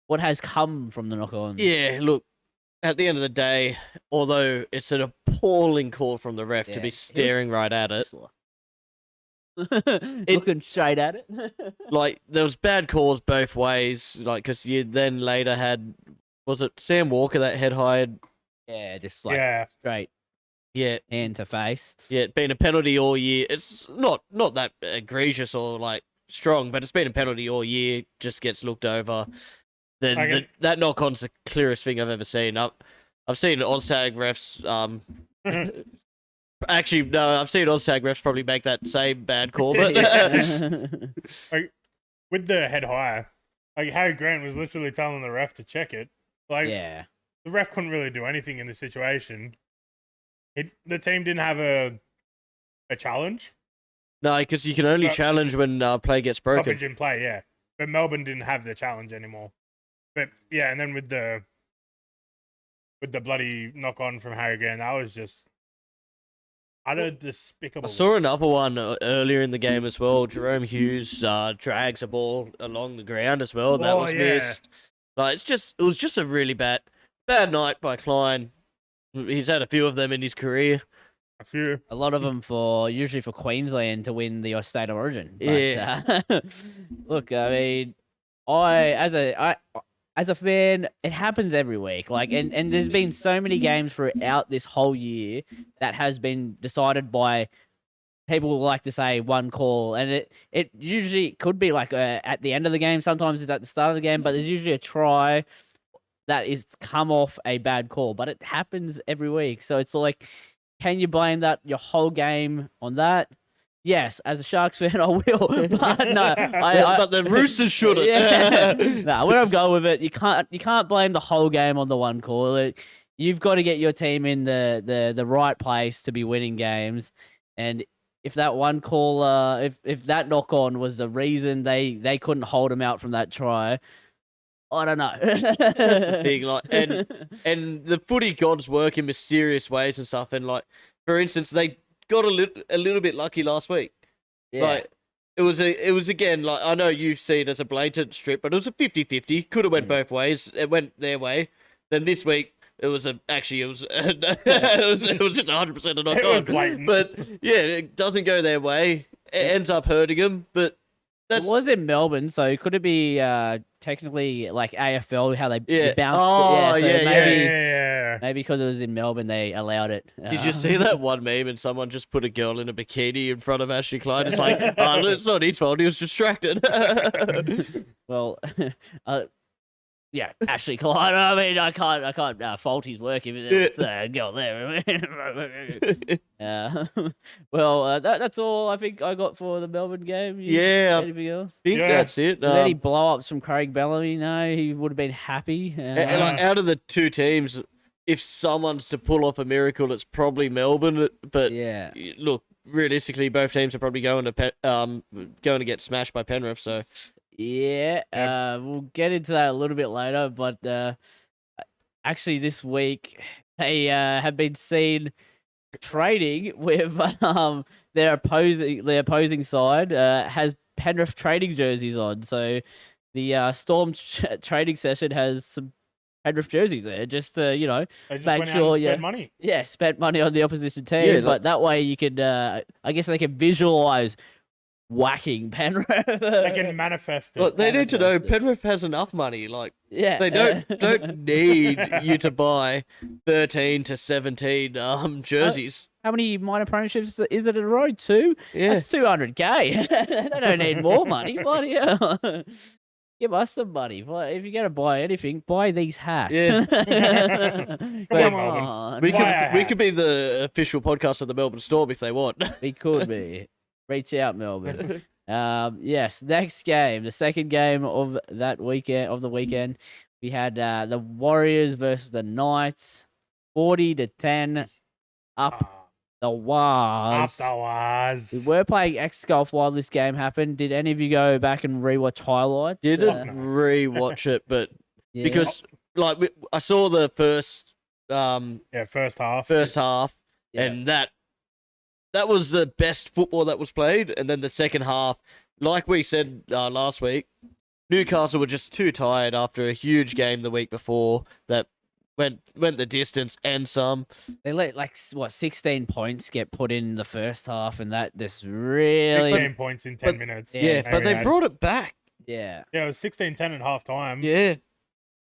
what has come from the knock-ons? Yeah, look, at the end of the day, although it's an appalling call from the ref to Yeah. be staring right at it, Looking straight at it. like, there was bad calls both ways, like, because you then later had, was it Sam Walker that head-hired Yeah, just like Yeah. straight Yeah, hand to face. yeah, it's been a penalty all year. It's not that egregious or like strong, but it's been a penalty all year. Just gets looked over. That knock on's the clearest thing I've ever seen. I've seen Oztag refs. Actually, no, I've seen Oztag refs probably make that same bad call, but Like, with the head high, like Harry Grant was literally telling the ref to check it. Like, Yeah. the ref couldn't really do anything in the situation. The team didn't have a challenge. no, because you can only challenge when play gets broken. Stoppage in play, yeah. But Melbourne didn't have the challenge anymore. But yeah, and then with the bloody knock on from Harry Grant, that was just utter despicable. I saw another one earlier in the game as well. Jerome Hughes drags a ball along the ground as well. That was missed. Like it was just a really bad night by Klein. He's had a few of them in his career. A few. A lot of them usually for Queensland to win the State of Origin. But, Yeah. Look, I mean, as a fan, it happens every week. Like, and there's been so many games throughout this whole year that has been decided by people who like to say one call, and it usually could be like at the end of the game. Sometimes it's at the start of the game, but there's usually a try that is come off a bad call. But it happens every week, so it's like, can you blame that your whole game on that? Yes, as a Sharks fan, I will. But no, but the Roosters shouldn't. Yeah. No, where I'm going with it, you can't blame the whole game on the one call. You've got to get your team in the right place to be winning games. And if that one call, if that knock on was the reason they couldn't hold him out from that try, I don't know. That's the thing, like, and the footy gods work in mysterious ways and stuff. And like, for instance, they got a little bit lucky last week. Yeah. Like, it was again, like, I know you see it as a blatant strip, but it was a 50-50. Could have went both ways. It went their way. Then this week it was just 100% a knock on. Blatant. But yeah, it doesn't go their way. It ends up hurting them. But it was in Melbourne, so could it be technically like AFL how they bounced? Oh, Maybe because it was in Melbourne, they allowed it. Did you see that one meme and someone just put a girl in a bikini in front of Ashley Klein? It's like, it's not his fault. He was distracted. Well, yeah, Ashley Klein. I mean, I can't fault his work if it's a girl there. Well, that's all I think I got for the Melbourne game. Anything else? I think that's it. Any blow-ups from Craig Bellamy? No, he would have been happy. And like, out of the two teams, if someone's to pull off a miracle, it's probably Melbourne. But yeah, look, realistically, both teams are probably going to get smashed by Penrith. So yeah, we'll get into that a little bit later. But actually, this week they have been seen trading with their opposing side has Penrith trading jerseys on. So the Storm trading session has some Penrith jerseys there, just to make sure spend money. Yeah, spent money on the opposition team, but that way you could I guess they can visualize whacking Penrith. They can manifest it. Look, they need to know Penrith has enough money. Like, yeah, they don't need you to buy 13 to 17 jerseys. How many minor premierships is it in a row? 2? Yeah, that's $200K. They don't need more money. Bloody hell. Give us some money. If you're gonna buy anything, buy these hats. Yeah. Come on. We could be the official podcast of the Melbourne Storm if they want. We could be. Reach out, Melbourne. Yes, next game, the second game of the weekend, we had the Warriors versus the Knights, 40-10, up the Waz. We were playing X Golf while this game happened. Did any of you go back and rewatch highlights? Didn't rewatch it, but because like I saw the first half, and that was the best football that was played. And then the second half, like we said last week, Newcastle were just too tired after a huge game the week before that went the distance and some. They let 16 points get put in the first half, and that just really 16 points in 10 minutes. Yeah, but they brought it back. Yeah. Yeah, it was 16-10 at half time. Yeah.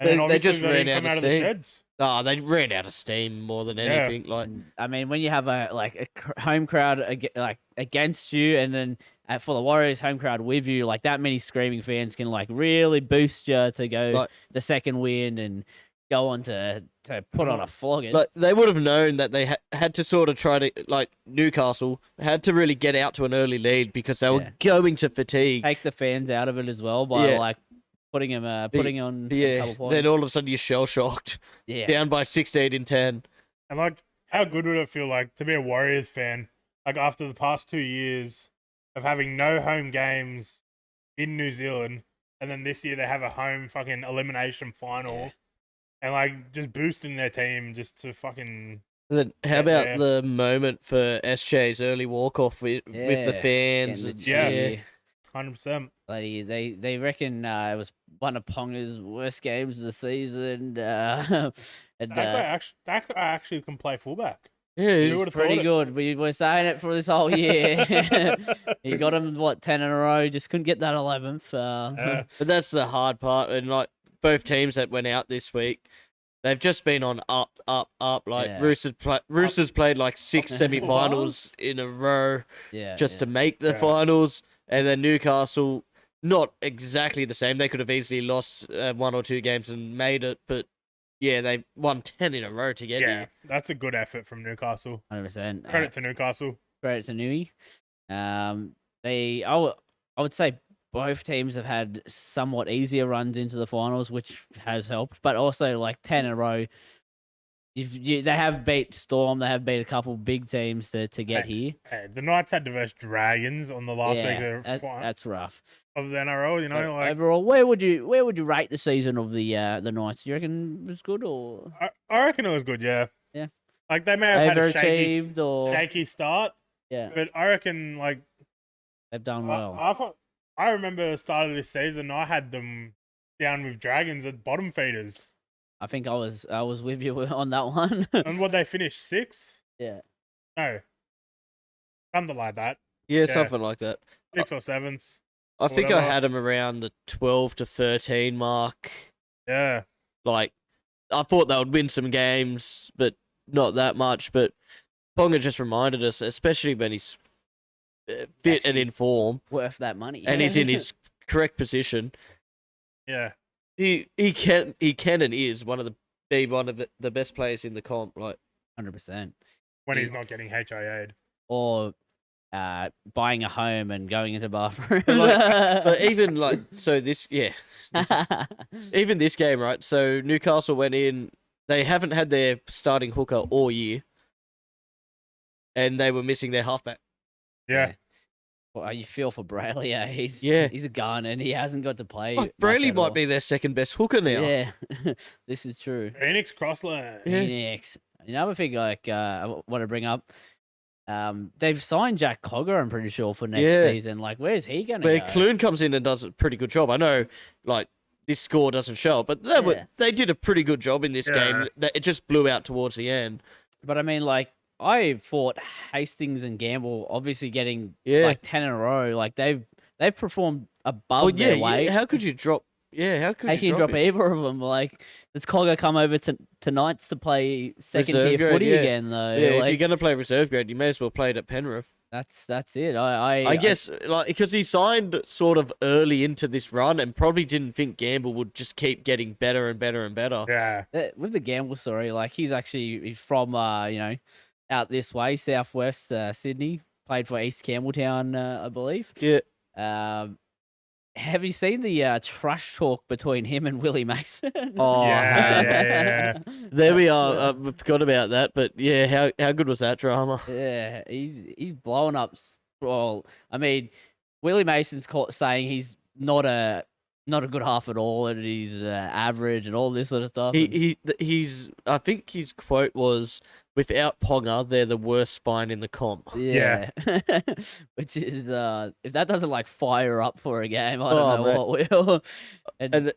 And then They just obviously ran didn't come out out of of the steam. sheds. Oh, they ran out of steam more than anything. Like, I mean, when you have a home crowd against you, and then for the Warriors home crowd with you, like that many screaming fans can like really boost you to go like, the second win and go on to put on a flogging. like they would have known that they had to sort of try to, like, Newcastle had to really get out to an early lead because they were going to fatigue. Take the fans out of it as well by like putting on a couple points. Then all of a sudden you're shell shocked. Yeah. Down by 16 in 10. And like, how good would it feel like to be a Warriors fan? Like after the past 2 years of having no home games in New Zealand, and then this year they have a home fucking elimination final, and like just boosting their team just to fucking. And then how about the moment for SJ's early walk off with the fans? And Yeah. 100%. They reckon it was one of Ponga's worst games of the season. And That guy actually can play fullback. Yeah, You he's would've pretty thought it. good. We were saying it for this whole year. He got him 10 in a row. Just couldn't get that 11th. But that's the hard part. And like both teams that went out this week, they've just been on up. Like Roosters played like 6 semi-finals in a row, to make the finals, and then Newcastle, not exactly the same. They could have easily lost 1 or 2 games and made it, but yeah, they won 10 in a row to get here. That's a good effort from Newcastle. 100%. Credit to Newcastle. Credit to Nui. I would say both teams have had somewhat easier runs into the finals, which has helped. But also, like 10 in a row, they have beat Storm. They have beat a couple big teams to get here. Hey, the Knights had to verse Dragons on the last week of that's rough. Of the NRL, you know, like overall, where would you rate the season of the Knights? Do you reckon it was good or? I reckon it was good. Yeah. Yeah. Like they may have had a overachieved shaky start. Yeah. But I reckon like they've done well. I remember the start of this season, I had them down with Dragons at bottom feeders. I think I was with you on that one. And what they finished 6th? Yeah. No. Something like that. Yeah, something like that. 6th or 7th. I think I had them around the 12 to 13 mark. Yeah. Like, I thought they would win some games, but not that much. But Ponga just reminded us, especially when he's fit and in form, worth that money, and he's in his correct position. Yeah. He can and is one of the best players in the comp, like 100%. When he's not getting HIA'd. Or buying a home and going into bathroom. But even like even this game, right? So Newcastle went in. They haven't had their starting hooker all year, and they were missing their halfback. Yeah. Well, you feel for Brayley. Yeah, he's a gun and he hasn't got to play. Brayley might be their second best hooker now. Yeah, this is true. Phoenix Crossland. Phoenix. Another thing I want to bring up. They've signed Jack Cogger, I'm pretty sure, for next season. Like, where's he going to go? Clune comes in and does a pretty good job. I know, like, this score doesn't show, but they did a pretty good job in this game. It just blew out towards the end. But I mean, like, I thought Hastings and Gamble obviously getting like 10 in a row. Like, they've performed above their weight. How could you drop? Yeah, how could you drop either of them? Like, does Cogger come over to Knights to play second tier footy again though? Yeah, like, if you're gonna play reserve grade, you may as well play it at Penrith. That's it. I guess like because he signed sort of early into this run and probably didn't think Gamble would just keep getting better and better and better. Yeah. With the Gamble story, like he's from out this way, southwest Sydney. Played for East Campbelltown, I believe. Yeah. Have you seen the trash talk between him and Willie Mason? Oh, yeah. There we are. We forgot about that, but yeah, how good was that drama? Yeah, he's blowing up. Well, I mean, Willie Mason's saying he's not a good half at all, and he's average and all this sort of stuff. He's. I think his quote was, "Without Ponga, they're the worst spine in the comp." Yeah. Which is if that doesn't like fire up for a game, I don't know what will. And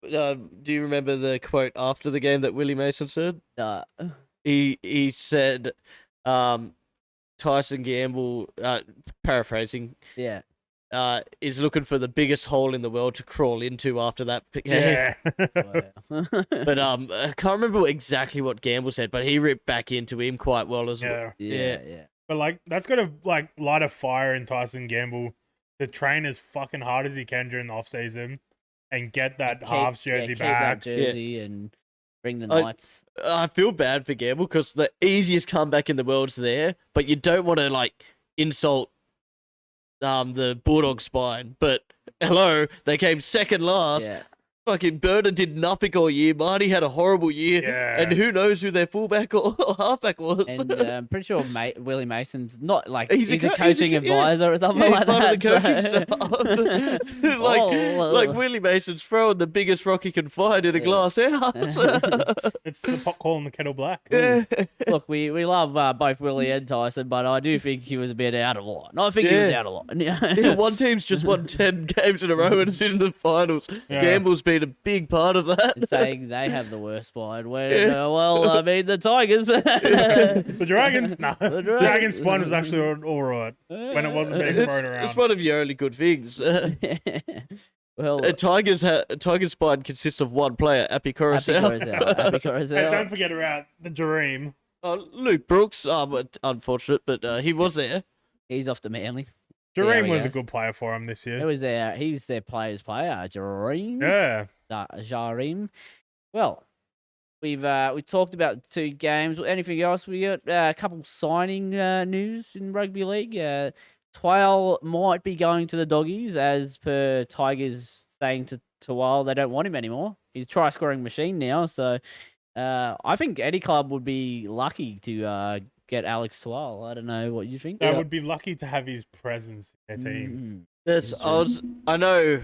do you remember the quote after the game that Willie Mason said? He said, Tyson Gamble, paraphrasing. Yeah. is looking for the biggest hole in the world to crawl into after that game. Yeah. Wow. But I can't remember exactly what Gamble said, but he ripped back into him quite well as well. Yeah. Yeah. But like that's gotta like light a fire in Tyson Gamble to train as fucking hard as he can during the off season and get that halves jersey keep back. that jersey and bring the I- Knights. I feel bad for Gamble because the easiest comeback in the world's there, but you don't want to like insult the Bulldog spine. But hello, they came second last. Yeah. Fucking Burner did nothing all year. Marty had a horrible year. Yeah. And who knows who their fullback or halfback was. And I'm pretty sure Willie Mason's not like He's he's, a a co- he's a coaching co- yeah. advisor or something Yeah, like he's part that. of the coaching staff. like Willie Mason's throwing the biggest rock he can find in a Yeah. glass house. It's the pot calling the kettle black. Yeah. Look, we love both Willie and Tyson, but I do think he was a bit out of line. I think he was Yeah. out of line. Yeah, one team's just won 10 games in a row and is in the finals. Yeah. Gamble's been a big part of that. Saying they have the worst spine. When, Yeah. well, I mean, the Tigers. The Dragons? Nah. The The Dragon's spine was actually all right when it wasn't being thrown around. It's one of your only good things. Well, Tiger's spine consists of one player, Appy Happy Coruscant. Coruscant. Happy And Coruscant. don't forget about the Dream. Luke Brooks, unfortunate, but he was there. He's off to Manly. Dream he was a goes. good player for him this Who year. was there? He's their player's player, Jareem. Yeah. Jareem. Well, we talked about 2 games. Anything else? We got a couple signing news in rugby league. Twale might be going to the Doggies, as per Tigers saying to Twale they don't want him anymore. He's a try-scoring machine now, so I think any club would be lucky to get Alex Twale. I don't know what you think. They would be lucky to have his presence in their team. I know.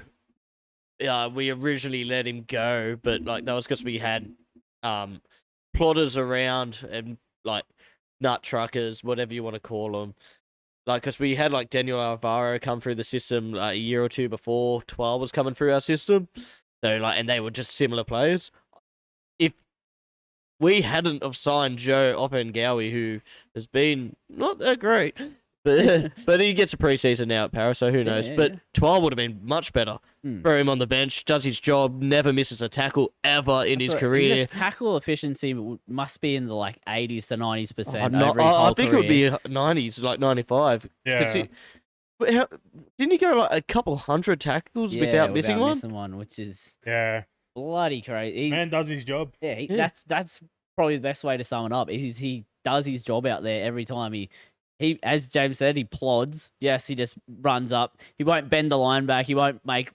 We originally let him go, but like that was because we had plotters around and like nut truckers, whatever you want to call them. Like, because we had like Daniel Alvaro come through the system a year or two before 12 was coming through our system. So like, and they were just similar players. If we hadn't have signed Joe Offengawi, who has been not that great, but he gets a preseason now at Paris, so who knows? Yeah, But yeah. 12 would have been much better. Throw him on the bench, does his job, never misses a tackle ever in his His career. tackle efficiency must be in the like 80s to 90% No, over his whole I think career. it would be 90s, like 95. Yeah. But didn't he go like a couple hundred tackles Yeah, without missing one? missing one, which is Yeah. bloody crazy. Man does his job. Yeah. That's probably the best way to sum it up. Is he does his job out there every time. He, as James said, he plods. Yes, he just runs up. He won't bend the line back. He won't make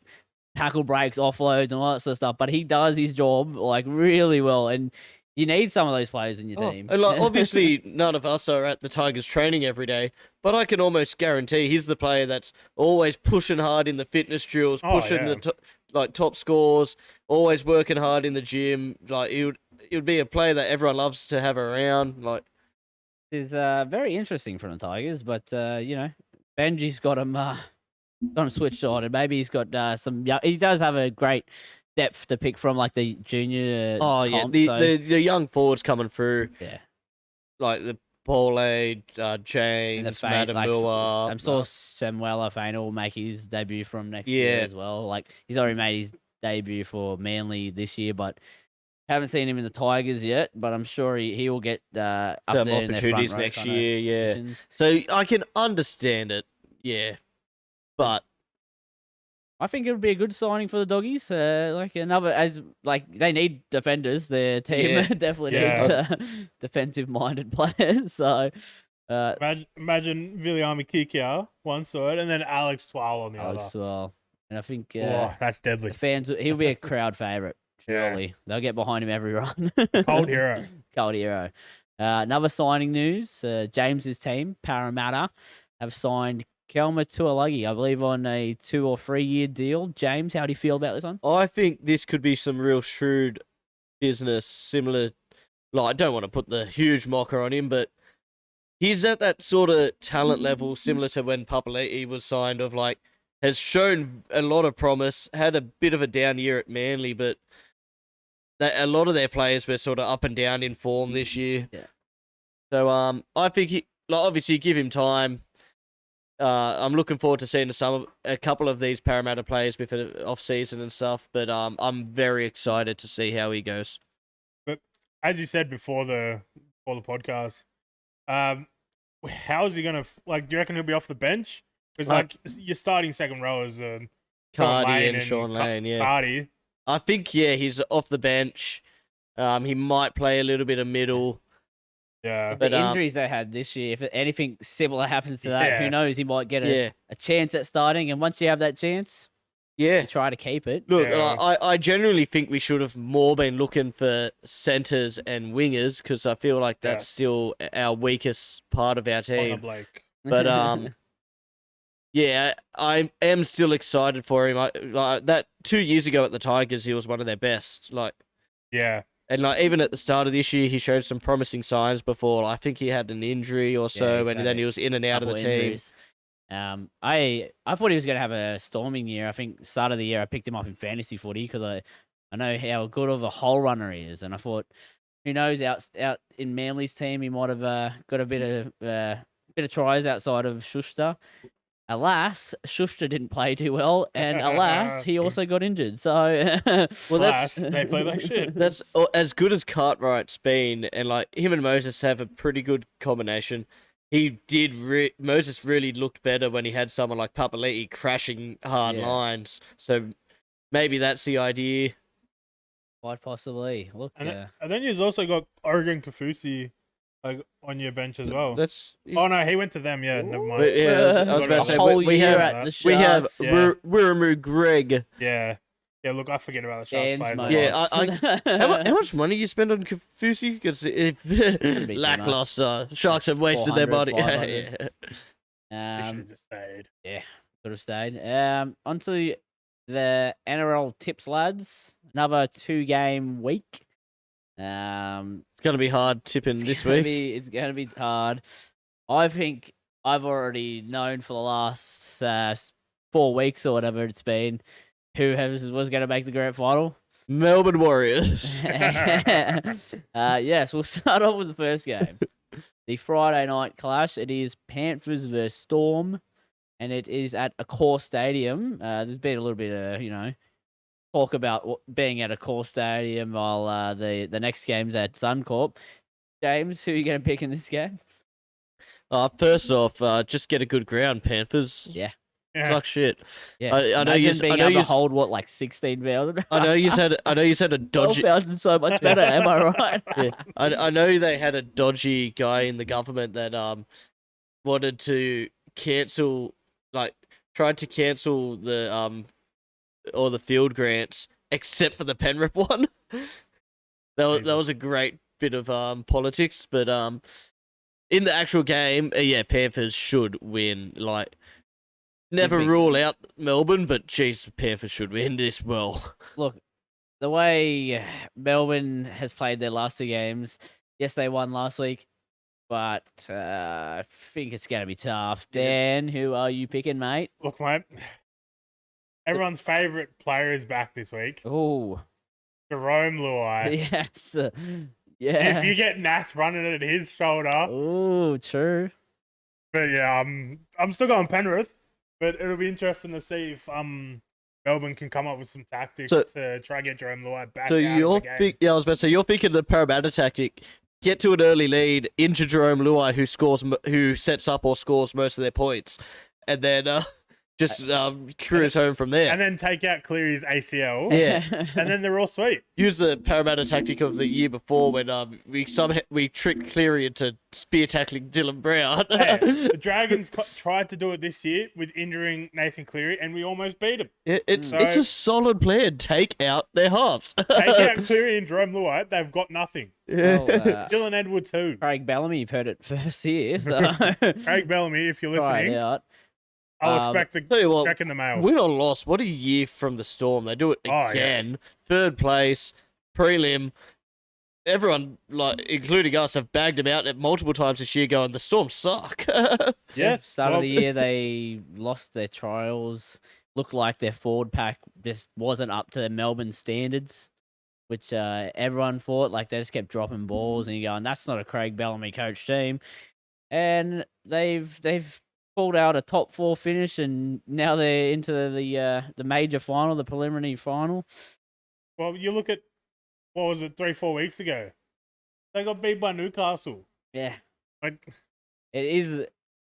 tackle breaks, offloads, and all that sort of stuff. But he does his job like really well, and you need some of those players in your team. And like obviously none of us are at the Tigers training every day, but I can almost guarantee he's the player that's always pushing hard in the fitness drills, Oh, pushing yeah. the top scores, always working hard in the gym. Like it would be a player that everyone loves to have around. Like It's very interesting from the Tigers, but you know, Benji's got him switched on, and maybe he's got some. He does have a great depth to pick from, like the junior. comp, so, the young forwards coming through, yeah. like the Paule, And James, Fane, like, Matamua. I'm sure Samuela Fane will make his debut from next year Yeah. as well. Like he's already made his debut for Manly this year, but haven't seen him in the Tigers yet. But I'm sure he will get up Some there in their front opportunities row next kinda year, yeah. positions. So I can understand it, yeah, but I think it would be a good signing for the Doggies. Like another, as like they need defenders. Their team Yeah. definitely Yeah. needs defensive-minded players. So Imagine Viliami Kikia one side and then Alex Twal on the other. as well, and I think Oh, that's deadly. the fans, he'll be a crowd favorite. Yeah. Surely they'll get behind him every run. Cold hero. Cold hero. Another signing news: James's team, Parramatta, have signed Kelma Tuolagi, I believe, on a 2 or 3 year deal. James, how do you feel about this one? I think this could be some real shrewd business, similar. Like, I don't want to put the huge mocker on him, but he's at that sort of talent level, similar to when Papali'i was signed, of like, has shown a lot of promise, had a bit of a down year at Manly, but a lot of their players were sort of up and down in form this year. Yeah. So I think he, like, obviously give him time. I'm looking forward to seeing a couple of these Parramatta players with off season and stuff. But I'm very excited to see how he goes. But as you said before the podcast, how is he gonna like? Do you reckon he'll be off the bench? Because like your starting second row is Cardi and Sean Lane, yeah. Cardi. I think he's off the bench. He might play a little bit of middle. Yeah, the injuries they had this year, if anything similar happens to that, who knows? He might get a chance at starting, and once you have that chance, you try to keep it. Look, I genuinely think we should have more been looking for centers and wingers because I feel like that's still our weakest part of our team. But yeah, I am still excited for him. That 2 years ago at the Tigers, he was one of their best. And like even at the start of this year, he showed some promising signs before. I think he had an injury or so, and then he was in and out of the team. I thought he was going to have a storming year. I think start of the year I picked him up in fantasy footy because I know how good of a hole runner he is, and I thought, who knows, out in Manly's team he might have got a bit of tries outside of Schuster. Alas, Schuster didn't play too well, and alas, he also got injured. So, they play like shit. That's as good as Cartwright's been, and like him and Moses have a pretty good combination. Moses really looked better when he had someone like Papali'i crashing hard lines. So maybe that's the idea. Quite possibly. Look, and then you've also got Oregon Kafusi like on your bench as well. Oh no, he went to them. Yeah, never mind. But, yeah, I was about to say we have Wiramu Greg. Yeah. Yeah, look, I forget about the Sharks players. Yeah, how much money you spend on Kafusi? Because lackluster. Sharks have wasted their money. You should have just stayed. Yeah, could have stayed. Onto the NRL tips, lads. Another 2-game week. It's gonna be hard tipping this week. It's gonna be hard. I think I've already known for the last 4 weeks or whatever it's been who was going to make the grand final. Melbourne Warriors. Yes, we'll start off with the first game. The Friday night clash. It is Panthers versus Storm, and it is at Accor Stadium. There's been a little bit of, talk about being at Accor Stadium while the next game's at Suncorp. James, who are you going to pick in this game? First off, just get a good ground, Panthers. Yeah. Suck shit. Yeah. I know you being able to hold what, like 16,000. I know you said a dodgy. 12,000 so much better. Am I right? Yeah. I know they had a dodgy guy in the government that wanted to cancel, tried to cancel the all the field grants except for the Penrith one. that was a great bit of politics, but in the actual game, Panthers should win. Never rule out Melbourne, but geez, Panthers should win this well. Look, the way Melbourne has played their last 2 games, yes, they won last week, but I think it's going to be tough. Dan, who are you picking, mate? Look, mate, everyone's favourite player is back this week. Oh, Jerome Luai. Yes. Yeah. If you get Nas running at his shoulder. Oh, true. But yeah, I'm still going Penrith. But it'll be interesting to see if Melbourne can come up with some tactics to try and get Jerome Luai back. So I was about to say you're picking the Parramatta tactic: get to an early lead, into Jerome Luai, who sets up or scores most of their points, and then just cruise home from there. And then take out Cleary's ACL. Yeah. And then they're all sweet. Use the Parramatta tactic of the year before when we tricked Cleary into spear tackling Dylan Brown. The Dragons tried to do it this year with injuring Nathan Cleary, and we almost beat him. It's a solid plan. Take out their halves. Take out Cleary and Jerome Luai. They've got nothing. Well, Dylan Edwards too. Craig Bellamy, you've heard it first here. So. Craig Bellamy, if you're listening. Try it out. I'll expect the check in the mail. Win or loss, what a year from the Storm. They do it again. Yeah. 3rd place, prelim. Everyone, including us, have bagged them out multiple times this year going, the Storm suck. Start of the year, they lost their trials. Looked like their forward pack just wasn't up to Melbourne standards, which everyone thought. They just kept dropping balls, and you're going, that's not a Craig Bellamy coach team. And they've pulled out a top 4 finish, and now they're into the major final, the preliminary final. Well, you look at what was it 3-4 weeks ago? They got beat by Newcastle. Yeah, Like, it is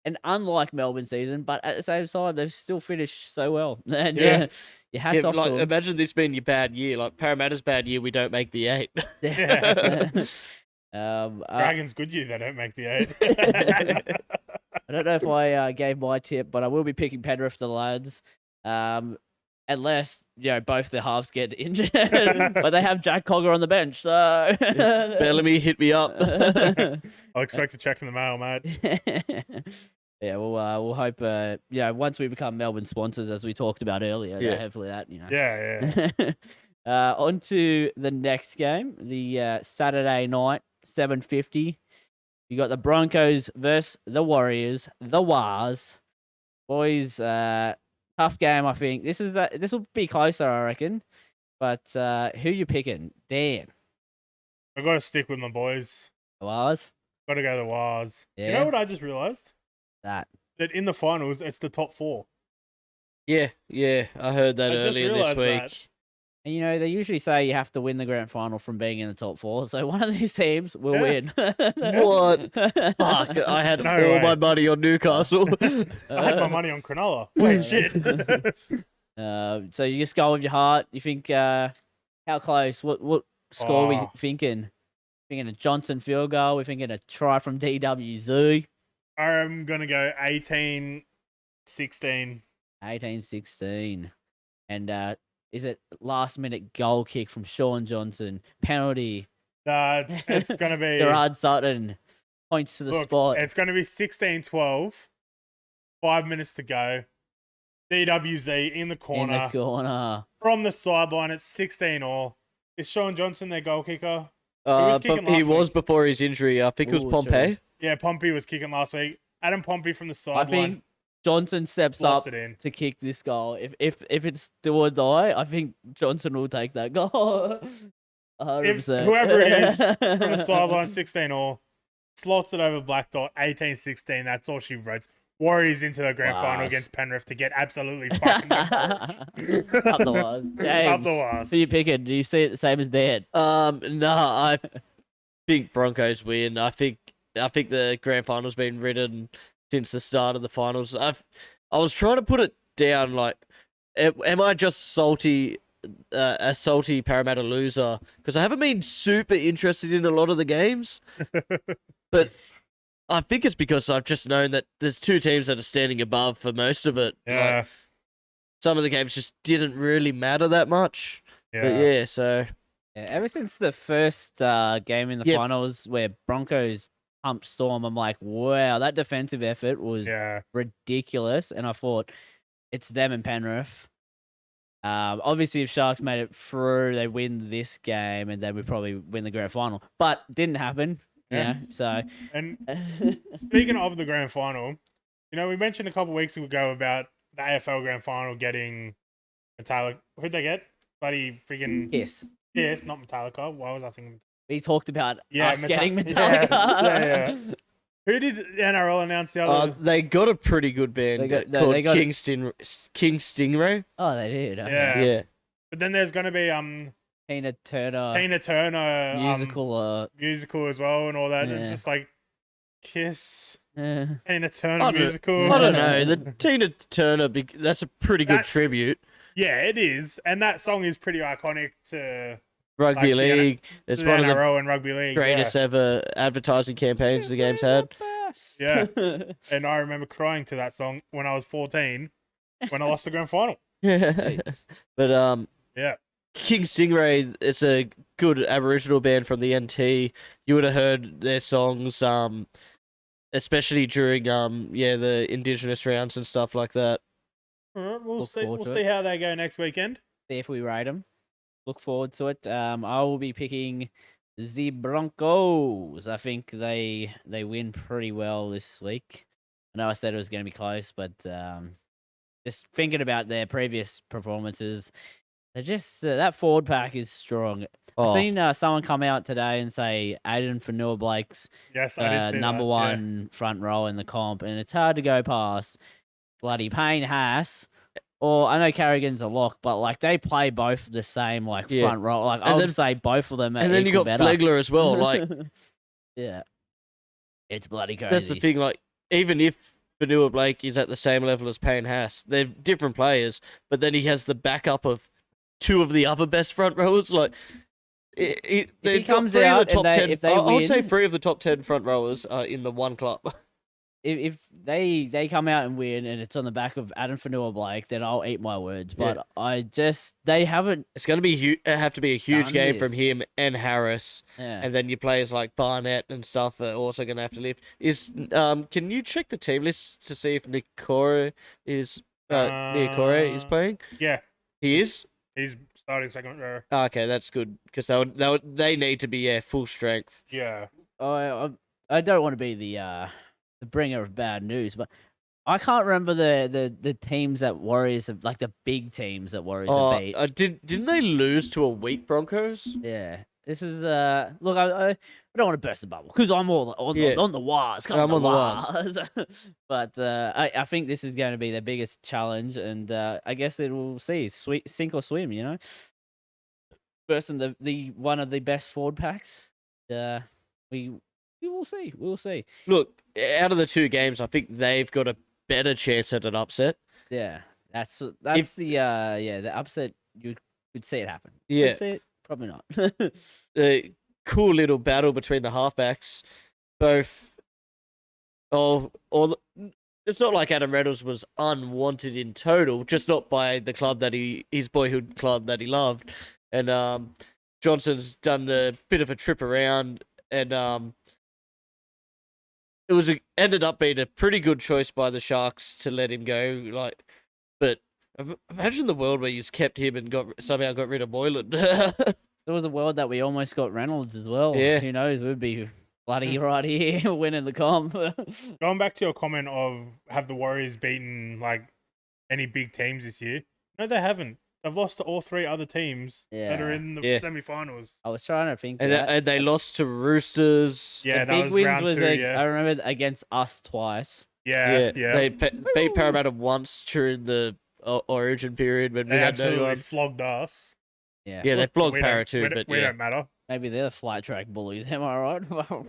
an unlike Melbourne season, but at the same time, they've still finished so well. And Yeah. your hats off like, to 'em. imagine this being your bad year. Like Parramatta's bad year, we don't make the 8. Yeah. I Dragons good year, they don't make the 8. don't know if I gave my tip, but I will be picking Penrith the lads. Unless, both their halves get injured. But they have Jack Cogger on the bench, so... Bellamy, hit me up. I'll expect a check in the mail, mate. Yeah, we'll hope, once we become Melbourne sponsors, as we talked about earlier, Yeah. hopefully that, Yeah. On to the next game, the Saturday night, 7:50. You got the Broncos versus the Warriors, the Wars. Boys, tough game, I think. This will be closer, I reckon. But who you picking? Dan. I've got to stick with my boys. The Wars? Got to go the Wars. You Yeah. know what I just realised? That. That in the finals, it's the top 4. Yeah, I heard that I just earlier this realised week. that. And they usually say you have to win the grand final from being in the top 4. So one of these teams will Yeah. win. What? Fuck, I had No all way. my money on Newcastle. I had my money on Cronulla. Wait, shit. So you just go with your heart. You think how close? What score are we Oh. thinking? Thinking a Johnson field goal. We're thinking a try from DWZ. I'm going to go 18-16. 18-16. And is it last minute goal kick from Sean Johnson? Penalty. It's going to be... Gerard Sutton points to the Look, spot. it's going to be 16-12. 5 minutes to go. DWZ in the In corner. the corner. From the sideline, it's 16-all. Is Sean Johnson their goal kicker? was But kicking he last was week. before his injury. I think it was Ooh, Pompey. Yeah, Pompey was kicking last week. Adam Pompey from the I sideline think Johnson steps slots up it in. to kick this goal. If it's do or die, I think Johnson will take that goal. 100%. Whoever it is from the sideline, 16-all, slots it over Black Dot, 18-16. That's all she wrote. Warriors into the grand final Class. against Penrith to get absolutely fucking demolished. Up the wires. James, Up the wires. who you picking? Do you see it the same as Dan? No, I think Broncos win. I think the grand final's been written since the start of the finals. I was trying to put it down like, am I just salty? A salty Parramatta loser because I haven't been super interested in a lot of the games, but I think it's because I've just known that there's two teams that are standing above for most of it. Yeah. Like, some of the games just didn't really matter that much. Yeah. But yeah, so Yeah, ever since the first game in the Yep. finals where Broncos pumped Storm, I'm like, wow, that defensive effort was Yeah. ridiculous. And I thought, it's them and Penrith. Obviously, if Sharks made it through, they win this game, and then we probably win the grand final. But didn't happen. Yeah. So And speaking of the grand final, we mentioned a couple weeks ago about the AFL grand final getting Metallica. Who'd they get? Bloody freaking yes, yes, not Metallica. Why was I thinking? we talked about Yeah, us getting Yeah, Metallica. yeah. Who did the NRL announce the other? they got a pretty good band They got- no, called they got- King Stingray. Oh, they did. Okay. Yeah. Yeah. But then there's going to be Tina Turner Tina Turner musical. as well and all that. And it's Yeah. just like Kiss, Uh, Tina Turner I don't- musical. I don't know. The Tina Turner, that's a pretty good That- tribute. Yeah, it is, and that song is pretty iconic to Rugby like, League. It's the one of the NRL and rugby league. greatest ever advertising campaigns the game's had. Yeah. And I remember crying to that song when I was 14 when I lost the grand final. But Yeah. King Stingray, it's a good Aboriginal band from the NT. You would have heard their songs, especially during the Indigenous rounds and stuff like that. All right, we'll Look see. forward We'll to see how they go next weekend. See if we rate them. Look forward to it. I will be picking the Broncos. I think they win pretty well this week. I know I said it was going to be close, but just thinking about their previous performances, They're just that forward pack is strong. Oh, I've seen someone come out today and say Aiden Fanua Blake's Yes, I did see number that. one front row in the comp, and it's hard to go past bloody Payne Haas. Or I know Carrigan's a lock, but like they play both the same like Yeah. front row. Like I And would then- say both of them are and then you equal got better. Flegler as well. Like yeah, it's bloody crazy. that's the thing. Like even if Vanua Blake is at the same level as Payne Haas, they're different players. But then he has the backup of two of the other best front rowers. Like they've got comes three of out the top and 10. if they I would say win- 3 of the top 10 front rowers are in the one club. If they come out and win and it's on the back of Adam Fanua Blake, then I'll eat my words. But they haven't. It's going to be have to be a huge Done game from this. him and Harris, Yeah. and then your players like Barnett and stuff are also going to have to lift. Can you check the team list to see if Niokore is Niokore is playing? Yeah, He is. he's starting second row. Okay, that's good because they need to be full strength. Yeah. I don't want to be the bringer of bad news, but I can't remember the teams that Warriors have, like the big teams that Warriors have beat. Didn't they lose to a weak Broncos? Yeah, this is look. I don't want to burst the bubble because I'm all on the wires. I'm on the wires. But I think this is going to be the biggest challenge, and I guess it will see sink or swim. You know, versus the one of the best forward packs. We will see. We will see. Look, out of the 2 games, I think they've got a better chance at an upset. Yeah, that's the upset. You could see it happen. Yeah. Could see it? Probably not. A cool little battle between the halfbacks. Both. It's not like Adam Reynolds was unwanted in total, just not by the club that his boyhood club that he loved. And Johnson's done a bit of a trip around, and it ended up being a pretty good choice by the Sharks to let him go. Like, but imagine the world where he's kept him and somehow got rid of Moylan. There was a world that we almost got Reynolds as well. Yeah. Who knows? We'd be bloody right here winning the comp. Going back to your comment of have the Warriors beaten like any big teams this year? No, they haven't. They've lost to all 3 other teams that are in the semi-finals. I was trying to think. And they lost to Roosters. Yeah, the that big was wins round was 2. I remember against us twice. Yeah. They beat Parramatta once during the Origin period when we They had no absolutely one. flogged us. Yeah. Yeah, they flogged We Parra don't- too, we but don't- we yeah. don't matter. Maybe they're the flight track bullies. Am I right?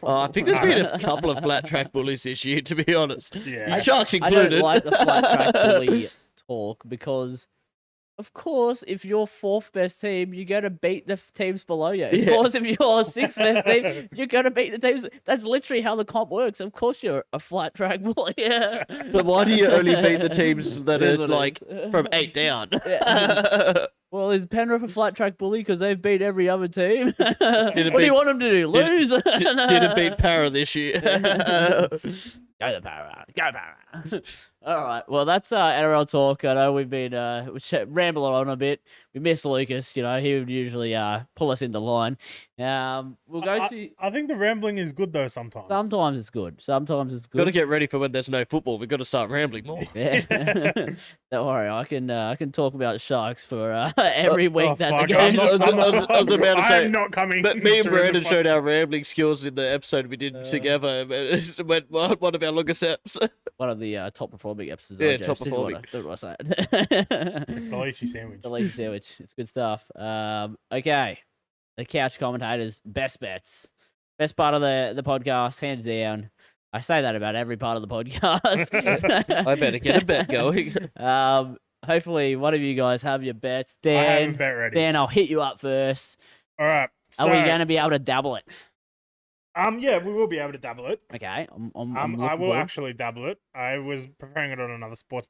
I think there's been a couple of flat track bullies this year, to be honest. Yeah. Sharks I included. don't like the flight track bully talk because, of course, if you're 4th best team, you're going to beat the teams below you. Of Yeah. course, if you're 6th best team, you're going to beat the teams. That's literally how the comp works. Of course, you're a flight track bully. Yeah. But why do you only beat the teams that It is are what it like is. from 8 down? Yeah. Well, is Penrith a flat track bully because they've beat every other team? What do beat- you want them to do? Lose? Didn't beat Parra this year. Go the Para. Go Para. All right. Well, that's NRL talk. I know we've been rambling on a bit. We miss Lucas. You know, he would usually pull us into line. We'll go see. I think the rambling is good though sometimes. Sometimes it's good. Sometimes it's Got to good. get ready for when there's no football. We've got to start rambling more. Yeah. Don't worry. I can talk about Sharks for every week that the fuck, game's I was about to say, I'm not coming. But me and during the Brandon fuck- showed our rambling skills in the episode we did together. It went one of our longest eps. one of the top performing episodes. Yeah, James. top Didn't performing. Don't want to say It's it. the Leachy sandwich. The Leachy sandwich. It's good stuff. Okay. The couch commentators, best bets. Best part of the podcast, hands down. I say that about every part of the podcast. I better get a bet going. Hopefully one of you guys have your bets. I have a Dan, bet ready. Dan, I'll hit you up first. All right. So, Are we going to be able to double it? yeah, we will be able to double it. Okay. I'm I looking will forward. actually double it. I was preparing it on another sports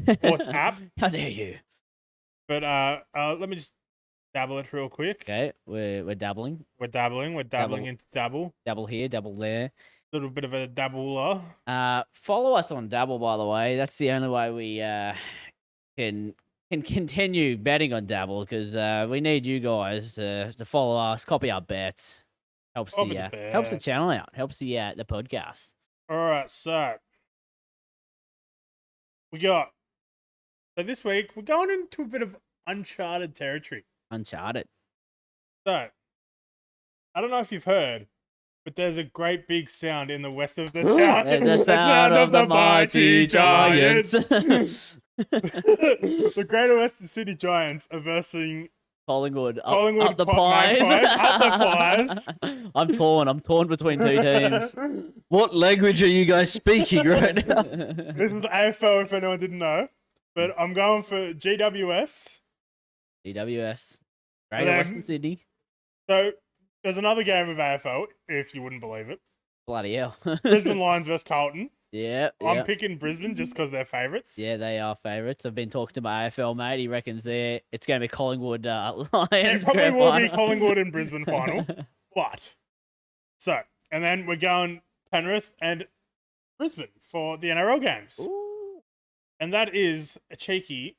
app, How dare you? but let me just dabble it real quick. Okay, we're dabbling. We're dabbling Dabble. into dabble. Dabble here, dabble there. Little bit of a dabbler. Follow us on Dabble, by the way. That's the only way we can continue betting on Dabble because we need you guys to follow us, copy our bets. Helps Copy the the helps the bets. channel out. Helps the podcast. All right, so we got. So this week we're going into a bit of uncharted territory. Uncharted. So, I don't know if you've heard, but there's a great big sound in the west of the town. The sound of the mighty giants. The Greater Western City Giants are versing Collingwood, Collingwood up the Magpies, pies. up the pies. I'm torn between two teams. What language are you guys speaking right now? This is the AFL, if anyone didn't know. But I'm going for GWS. GWS. Greater then- Western Sydney. So there's another game of AFL, if you wouldn't believe it. Bloody hell. Brisbane Lions versus Carlton. Yeah. I'm picking Brisbane just because they're favourites. Yeah, they are favourites. I've been talking to my AFL mate. He reckons it's going to be Collingwood Lions. It probably grand will be final. Collingwood and Brisbane final. But, and then we're going Penrith and Brisbane for the NRL games. Ooh, And that is a cheeky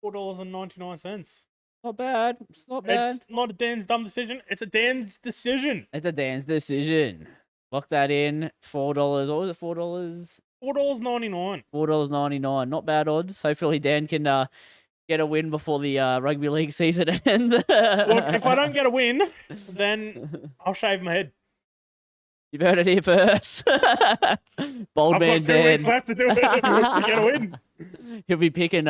$4.99. not bad. It's not bad. It's not a Dan's dumb decision. It's a Dan's decision. It's a Dan's decision. Lock that in. $4. What was it? $4? $4.99. $4.99. Not bad odds. Hopefully Dan can get a win before the rugby league season ends. Look, if I don't get a win, then I'll shave my head. You've heard it here first. Bold I've man got 2 Dan. weeks left to do it to get a win. He'll be picking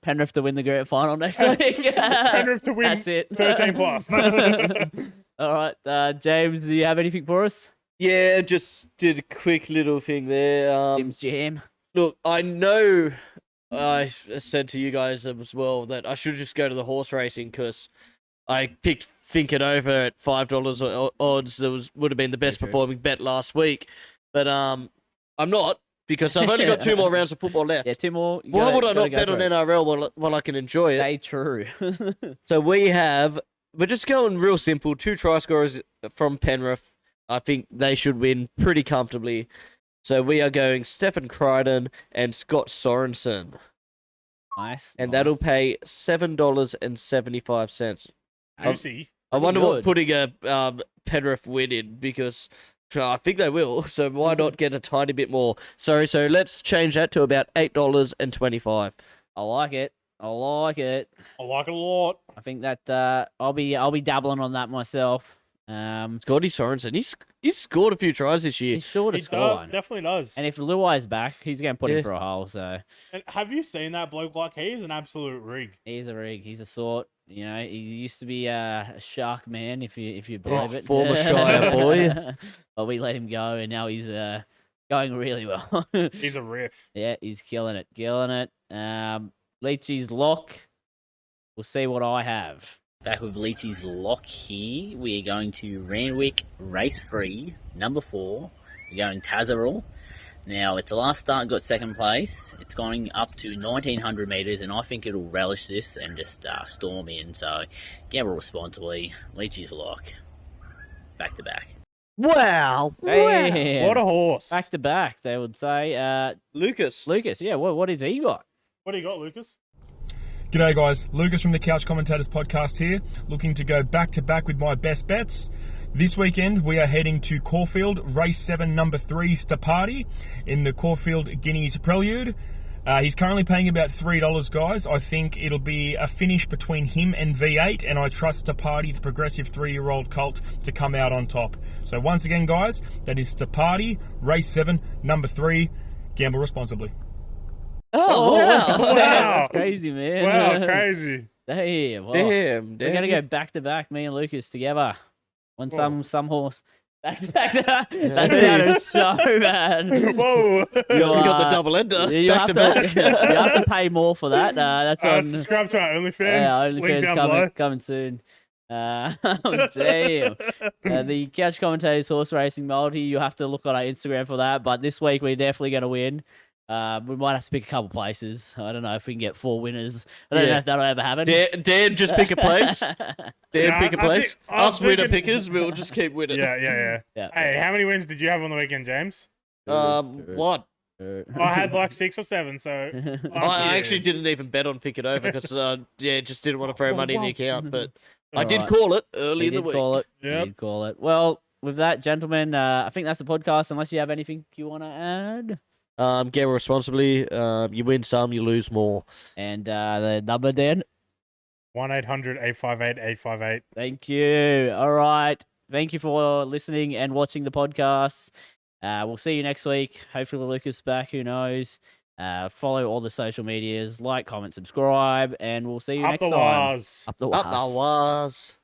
Penrith to win the grand final next week. Penrith to win That's it. 13 plus. All right, James, do you have anything for us? Yeah, just did a quick little thing there. Jim's Jam. Look, I know I said to you guys as well that I should just go to the horse racing because I picked Think It Over at $5 odds. That would have been the best performing bet last week, but I'm not because I've only got 2 more rounds of football left. Yeah, 2 more. Why would I not bet on NRL while I can enjoy it? Stay true. So we're just going real simple. 2 try scorers from Penrith. I think they should win pretty comfortably. So we are going Stephen Crichton and Scott Sorensen. Nice. And that'll pay $7.75. Juicy. I wonder what good. putting a Penrith win in because I think they will. So why not get a tiny bit more? Sorry, so let's change that to about $8.25. I like it. I like it. I like it a lot. I think that I'll be dabbling on that myself. Scotty Sorensen, he's scored a few tries this year. He's sure to He score one. definitely does. And if Luai's back, he's going to put Yeah. him for a hole. So And have you seen that bloke? Like, he's an absolute rig. he's a rig. He's a sort. You know, he used to be a shark man, if you believe it. Former Shire boy. But we let him go, and now he's going really well. He's a riff. Yeah, he's killing it. Leachy's lock. We'll see what I have. Back with Leachy's lock here. We are going to Randwick Race 3, number 4. We're going Tazaril. Now, it's the last start, got 2nd place. It's going up to 1,900 metres, and I think it'll relish this and just storm in. So, gamble responsibly. Leachy's lock. Back to back. Wow. Damn. What a horse. Back to back, they would say. Lucas. Lucas, yeah, what has he got? What do you got, Lucas? G'day guys, Lucas from the Couch Commentators podcast here, looking to go back to back with my best bets. This weekend we are heading to Caulfield, race 7, number 3, Stapati, in the Caulfield Guineas Prelude. He's currently paying about $3, guys. I think it'll be a finish between him and V8, and I trust Stapati, the progressive 3-year-old colt, to come out on top. So once again, guys, that is Stapati, race 7, number 3. Gamble responsibly. Oh, wow. Wow. That's crazy, man. Wow, crazy. Damn. Well, Damn. we're going to go back to back, me and Lucas together. On some horse. Back to back. That sounded so bad. Whoa. You got the double ender. You back have to to, back. you have to pay more for that. That's on Subscribe to our OnlyFans. yeah, Link OnlyFans down below. coming soon. Damn. The Couch Commentators horse racing multi, you have to look on our Instagram for that. But this week we're definitely going to win. We might have to pick a couple places. I don't know if we can get 4 winners. I don't know if that'll ever happen. Dan, just pick a place. Dan, Yeah, pick a I place. think- I was Us winner thinking- pickers, we'll just keep winning. Yeah. Yeah. Hey, how many wins did you have on the weekend, James? One. I had like 6 or 7, so... I actually didn't even bet on Pick It Over because, just didn't want to throw money in the account. But I did Alright. call it early He in the did week. call it. Yep. He did call it. Well, with that, gentlemen, I think that's the podcast. Unless you have anything you want to add. Gamble responsibly. You win some, you lose more. And the number, Dan? 1-800-858-858. Thank you. All right. Thank you for listening and watching the podcast. We'll see you next week. Hopefully Lucas is back. Who knows? Follow all the social medias. Like, comment, subscribe. And we'll see you Up next the time. waz. Up the Up the waz. was.